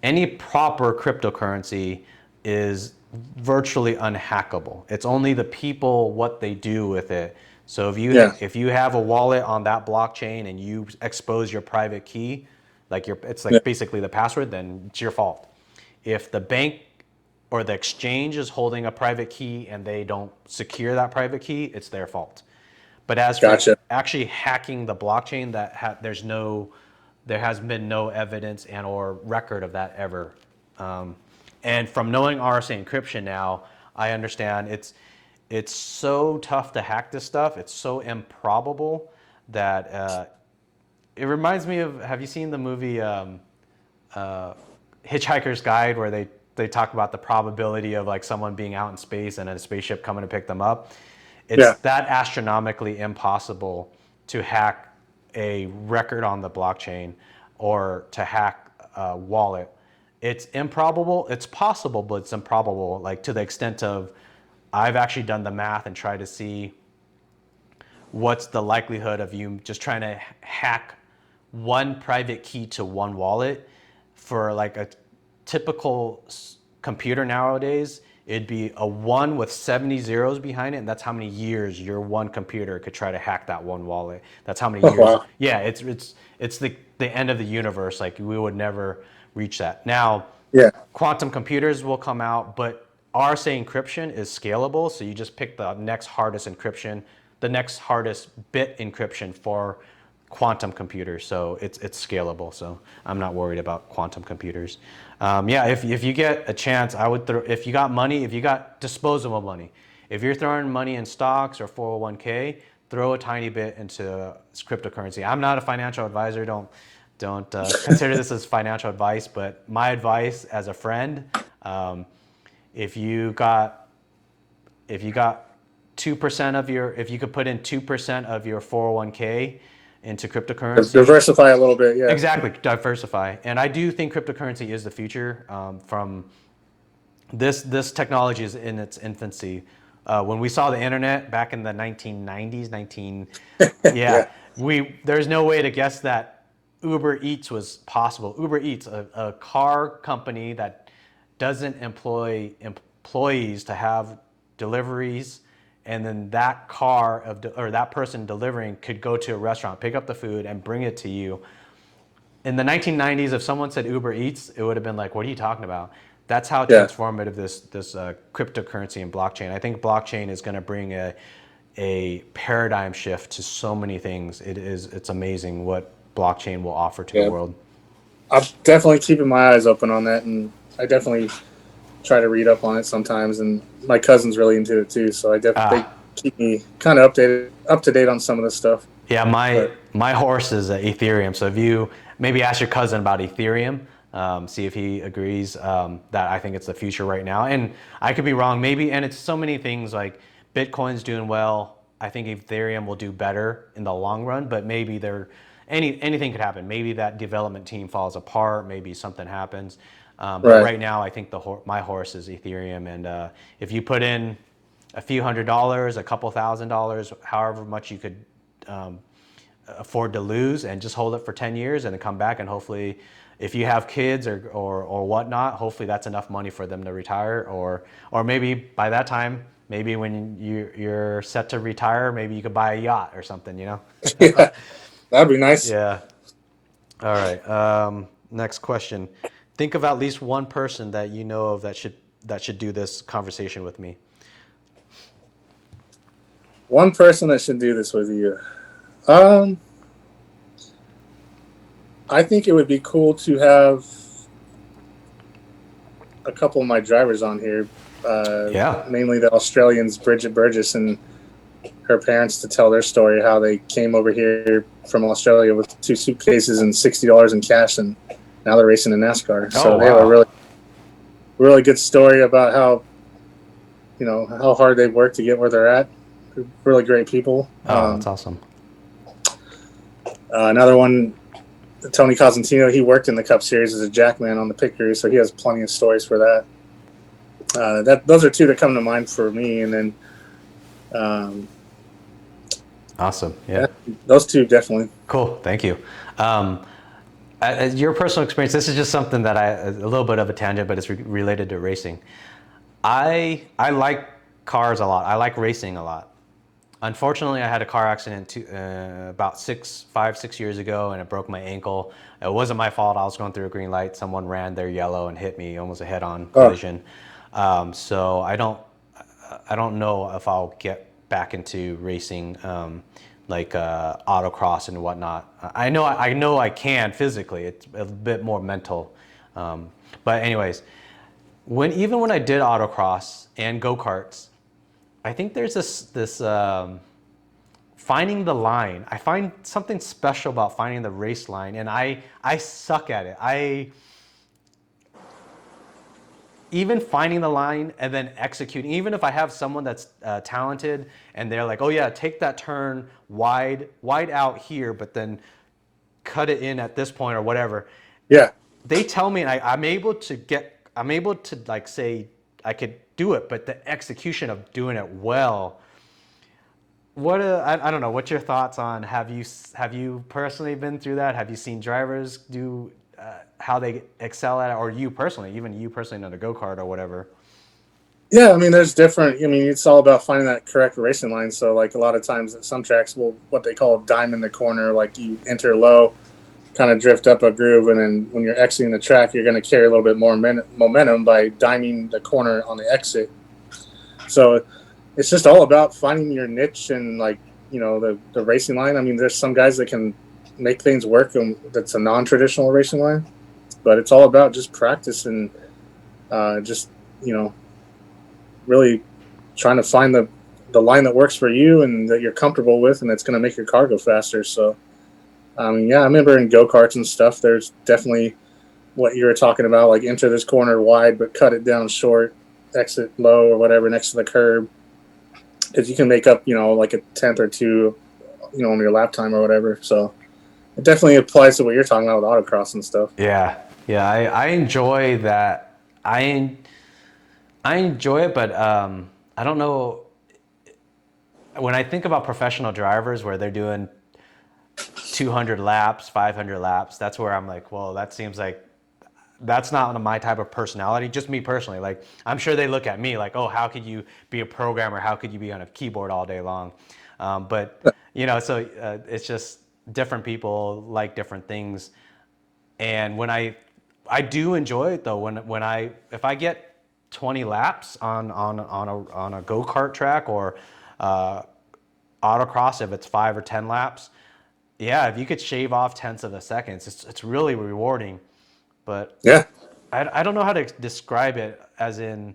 Speaker 1: any proper cryptocurrency is virtually unhackable. It's only the people what they do with it. So
Speaker 2: Yeah.
Speaker 1: if you have a wallet on that blockchain and you expose your private key, like it's
Speaker 2: Yeah.
Speaker 1: like basically the password, then it's your fault. If the bank or the exchange is holding a private key and they don't secure that private key, it's their fault. But as for
Speaker 2: Gotcha.
Speaker 1: actually hacking the blockchain, there has been no evidence and or record of that ever. And from knowing RSA encryption now, I understand it's so tough to hack this stuff. It's so improbable that it reminds me of. Have you seen the movie Hitchhiker's Guide, where they talk about the probability of like someone being out in space and a spaceship coming to pick them up? It's
Speaker 2: Yeah.
Speaker 1: that astronomically impossible to hack a record on the blockchain or to hack a wallet. It's improbable. It's possible, but it's improbable. Like to the extent of, I've actually done the math and tried to see what's the likelihood of you just trying to hack one private key to one wallet. For like a typical computer nowadays, it'd be a 1 with 70 zeros behind it, and that's how many years your one computer could try to hack that one wallet. That's how many
Speaker 2: Oh,
Speaker 1: years.
Speaker 2: wow.
Speaker 1: Yeah, it's the end of the universe. Like we would never reach that. Now,
Speaker 2: Yeah.
Speaker 1: quantum computers will come out, but RSA encryption is scalable. So you just pick the next hardest encryption, the next hardest bit encryption for quantum computers. So it's scalable. So I'm not worried about quantum computers. Yeah, if you get a chance, I would throw, if you got money, if you got disposable money, if you're throwing money in stocks or 401k, throw a tiny bit into cryptocurrency. I'm not a financial advisor. Don't consider this as financial advice, but my advice as a friend, um, if you got 2% of your, if you could put in 2% of your 401k into cryptocurrency.
Speaker 2: Diversify a little bit. Yeah.
Speaker 1: Exactly, diversify. And I do think cryptocurrency is the future. From this technology is in its infancy. When we saw the internet back in the 1990s, yeah,
Speaker 2: Yeah.
Speaker 1: there's no way to guess that Uber Eats was possible. Uber Eats, a car company that doesn't employ employees to have deliveries, and then that car or that person delivering could go to a restaurant, pick up the food, and bring it to you. In the 1990s, if someone said Uber Eats, it would have been like, "What are you talking about?" That's how
Speaker 2: Yeah.
Speaker 1: transformative this cryptocurrency and blockchain. I think blockchain is going to bring a paradigm shift to so many things. It's amazing what blockchain will offer to the
Speaker 2: Yeah.
Speaker 1: world.
Speaker 2: I'm definitely keeping my eyes open on that, and I definitely try to read up on it sometimes. And my cousin's really into it too, so they keep me kind of up to date on some of this stuff.
Speaker 1: Yeah, my
Speaker 2: But
Speaker 1: my horse is Ethereum. So if you maybe ask your cousin about Ethereum, see if he agrees that I think it's the future right now. And I could be wrong, maybe. And it's so many things like Bitcoin's doing well. I think Ethereum will do better in the long run, but maybe anything could happen. Maybe that development team falls apart. Maybe something happens. But
Speaker 2: right.
Speaker 1: right now, I think my horse is Ethereum. And if you put in a few $100s, a couple $1,000s, however much you could afford to lose, and just hold it for 10 years and then come back, and hopefully if you have kids or whatnot, hopefully that's enough money for them to retire, or maybe by that time, maybe when you're set to retire, maybe you could buy a yacht or something, you know?
Speaker 2: Yeah, that'd be nice.
Speaker 1: Yeah. All right. Next question. Think of at least one person that you know of that should do this conversation with me.
Speaker 2: One person that should do this with you. Um, I think it would be cool to have a couple of my drivers on here.
Speaker 1: Yeah.
Speaker 2: Mainly the Australians, Bridget Burgess and her parents, to tell their story how they came over here from Australia with 2 suitcases and $60 in cash, and now they're racing in NASCAR.
Speaker 1: Oh
Speaker 2: So they have a
Speaker 1: wow.
Speaker 2: really good story about how how hard they work to get where they're at. They're really great people.
Speaker 1: Oh, that's awesome.
Speaker 2: Another one, Tony Cosentino. He worked in the Cup Series as a jackman on the pit crew, so he has plenty of stories for that. Those are 2 that come to mind for me, and then
Speaker 1: Awesome. Yeah.
Speaker 2: those 2 definitely.
Speaker 1: Cool. Thank you. As your personal experience, this is just something that a little bit of a tangent, but it's related to racing. I like cars a lot. I like racing a lot. Unfortunately, I had a car accident about 5, 6 years ago, and it broke my ankle. It wasn't my fault. I was going through a green light. Someone ran their yellow and hit me, almost a head-on collision. So I don't know if I'll get back into racing, like autocross and whatnot. I know I can physically. It's a bit more mental. But anyways, even when I did autocross and go-karts, I think there's this finding the line. I find something special about finding the race line, and I suck at it. Even finding the line and then executing, even if I have someone that's talented and they're like, oh yeah, take that turn wide out here, but then cut it in at this point or whatever.
Speaker 2: Yeah.
Speaker 1: They tell me, and I'm able to like say I could do it, but the execution of doing it well. I don't know. What's your thoughts on? Have you personally been through that? Have you seen drivers do how they excel at it, or even you personally in a go-kart or whatever?
Speaker 2: Yeah, I mean, there's different. I mean, it's all about finding that correct racing line. So, like a lot of times at some tracks, will what they call diamond the corner. Like you enter low, kind of drift up a groove, and then when you're exiting the track, you're going to carry a little bit more momentum by diming the corner on the exit. So it's just all about finding your niche and the racing line. I mean, there's some guys that can make things work, and that's a non-traditional racing line, but it's all about just practice and just really trying to find the line that works for you and that you're comfortable with, and that's going to make your car go faster. So, I remember in go-karts and stuff, there's definitely what you were talking about, like enter this corner wide, but cut it down short, exit low or whatever next to the curb, because you can make up, like a tenth or two, on your lap time or whatever. So it definitely applies to what you're talking about with autocross and stuff.
Speaker 1: Yeah, I enjoy that. I enjoy it, but I don't know. When I think about professional drivers where they're doing 200 laps, 500 laps, that's where I'm like, well, that seems like that's not my type of personality. Just me personally. Like, I'm sure they look at me like, oh, how could you be a programmer? How could you be on a keyboard all day long? But so it's just different people like different things. And when I do enjoy it though, if I get 20 laps on a go-kart track or autocross, if it's 5 or 10 laps, yeah, if you could shave off tenths of a second, it's really rewarding. But
Speaker 2: Yeah.
Speaker 1: I don't know how to describe it, as in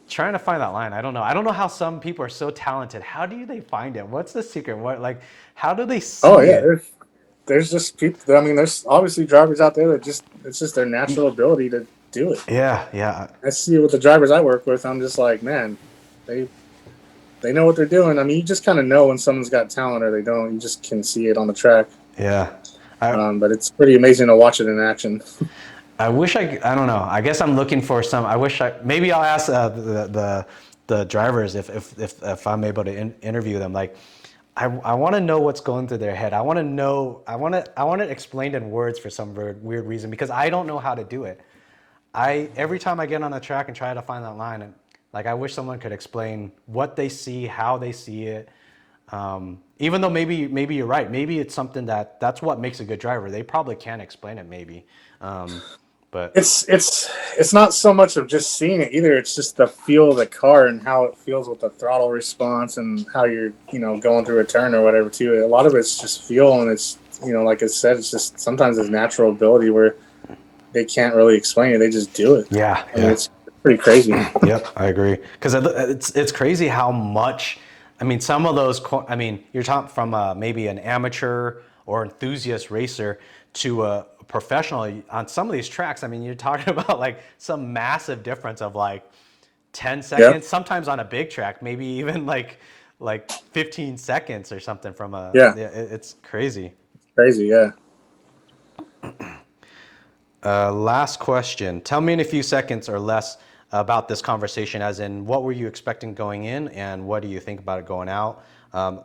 Speaker 1: trying to find that line. I don't know how some people are so talented. How do they find it? What's the secret? How do they see
Speaker 2: Oh yeah.
Speaker 1: it?
Speaker 2: There's just people. I mean, there's obviously drivers out there that it's just their natural ability to do it.
Speaker 1: Yeah.
Speaker 2: I see it with the drivers I work with. I'm just like, man, they know what they're doing. I mean, you just kind of know when someone's got talent or they don't. You just can see it on the track.
Speaker 1: Yeah.
Speaker 2: But it's pretty amazing to watch it in action.
Speaker 1: I wish I don't know. I guess I'm looking for some. Maybe I'll ask the drivers if I'm able to interview them. Like, I want to know what's going through their head. I want to know. I want it explained in words for some weird reason, because I don't know how to do it. Every time I get on the track and try to find that line, and like, I wish someone could explain what they see, how they see it. Even though maybe you're right. Maybe it's something that's what makes a good driver. They probably can't explain it. Maybe. But
Speaker 2: it's not so much of just seeing it either. It's just the feel of the car and how it feels with the throttle response and how you're going through a turn or whatever too. A lot of it's just feel, and it's like I said, it's just sometimes it's natural ability where they can't really explain it. They just do it.
Speaker 1: yeah,
Speaker 2: I mean, it's pretty crazy.
Speaker 1: Yep, I agree. Because it's crazy how much. I mean, some of those. I mean, you're talking from maybe an amateur or enthusiast racer to a professional on some of these tracks. I mean, you're talking about like some massive difference of like 10
Speaker 2: Yeah,
Speaker 1: seconds. Sometimes on a big track, maybe even like 15 seconds or something from a.
Speaker 2: yeah,
Speaker 1: Yeah, it's crazy.
Speaker 2: crazy. Yeah.
Speaker 1: Last question. Tell me in a few seconds or less about this conversation, as in what were you expecting going in and what do you think about it going out?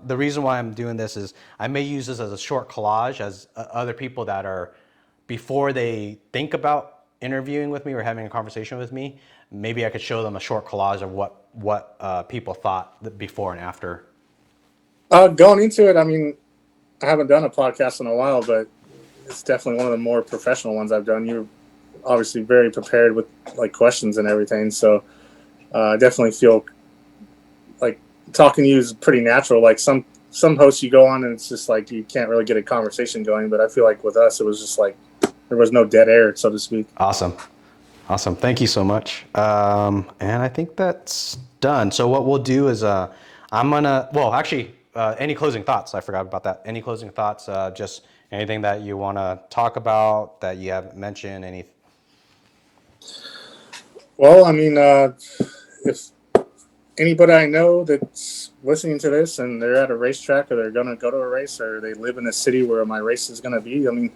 Speaker 1: The reason why I'm doing this is I may use this as a short collage as other people that are, before they think about interviewing with me or having a conversation with me, maybe I could show them a short collage of what people thought before and after.
Speaker 2: Going into it, I mean, I haven't done a podcast in a while, but it's definitely one of the more professional ones I've done. You're obviously very prepared with like questions and everything, so I definitely feel like talking to you is pretty natural. Like some hosts you go on and it's just like you can't really get a conversation going, but I feel like with us it was just like there was no dead air, so to speak.
Speaker 1: Awesome. Awesome. Thank you so much. And I think that's done. So what we'll do is I'm going to, well, actually, any closing thoughts? I forgot about that. Any closing thoughts? Just anything that you want to talk about that you haven't mentioned? Any?
Speaker 2: Well, I mean, if anybody I know that's listening to this and they're at a racetrack or they're going to go to a race or they live in a city where my race is going to be, I mean,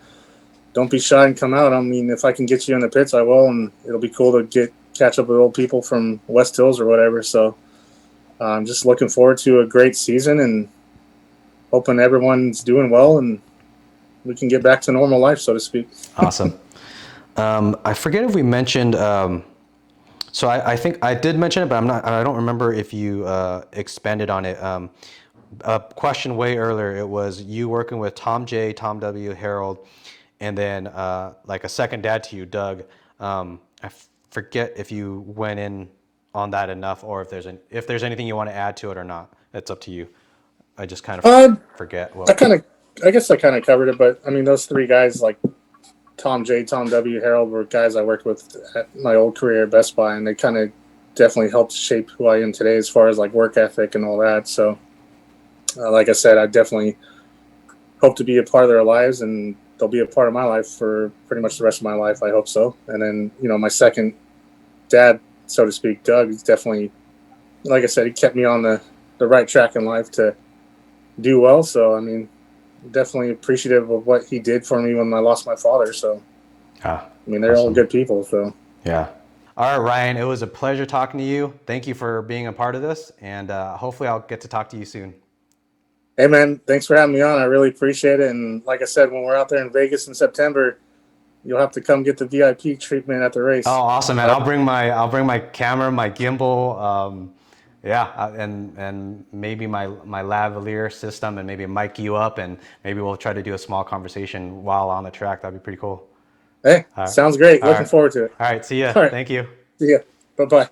Speaker 2: don't be shy and come out. I mean, if I can get you in the pits, I will, and it'll be cool to catch up with old people from West Hills or whatever. So I'm just looking forward to a great season and hoping everyone's doing well and we can get back to normal life, so to speak.
Speaker 1: Awesome. I forget if we mentioned, so I think I did mention it, but I don't remember if you expanded on it. A question way earlier, it was you working with Tom J, Tom W, Harold, and then like a second dad to you, Doug. I forget if you went in on that enough, or if there's anything you want to add to it or not. It's up to you. I just kind of forget. Well,
Speaker 2: I guess I kind of covered it, but I mean, those three guys like Tom J, Tom W, Harold were guys I worked with at my old career at Best Buy, and they kind of definitely helped shape who I am today as far as like work ethic and all that. So, like I said, I definitely hope to be a part of their lives, and they'll be a part of my life for pretty much the rest of my life. I hope so. And then, my second dad, so to speak, Doug, is definitely, like I said, he kept me on the right track in life to do well. So, I mean, definitely appreciative of what he did for me when I lost my father. So, I mean, they're all good people. So,
Speaker 1: yeah. All right, Ryan, it was a pleasure talking to you. Thank you for being a part of this, and hopefully I'll get to talk to you soon.
Speaker 2: hey, man, thanks for having me on. I really appreciate it. And like I said, when we're out there in Vegas in September, you'll have to come get the VIP treatment at the race.
Speaker 1: Oh, awesome, man! I'll bring my camera, my gimbal, and maybe my lavalier system, and maybe mic you up, and maybe we'll try to do a small conversation while on the track. That'd be pretty cool.
Speaker 2: Hey, sounds great. Looking forward to it.
Speaker 1: All right, see ya.
Speaker 2: All right.
Speaker 1: Thank you.
Speaker 2: See ya. Bye-bye.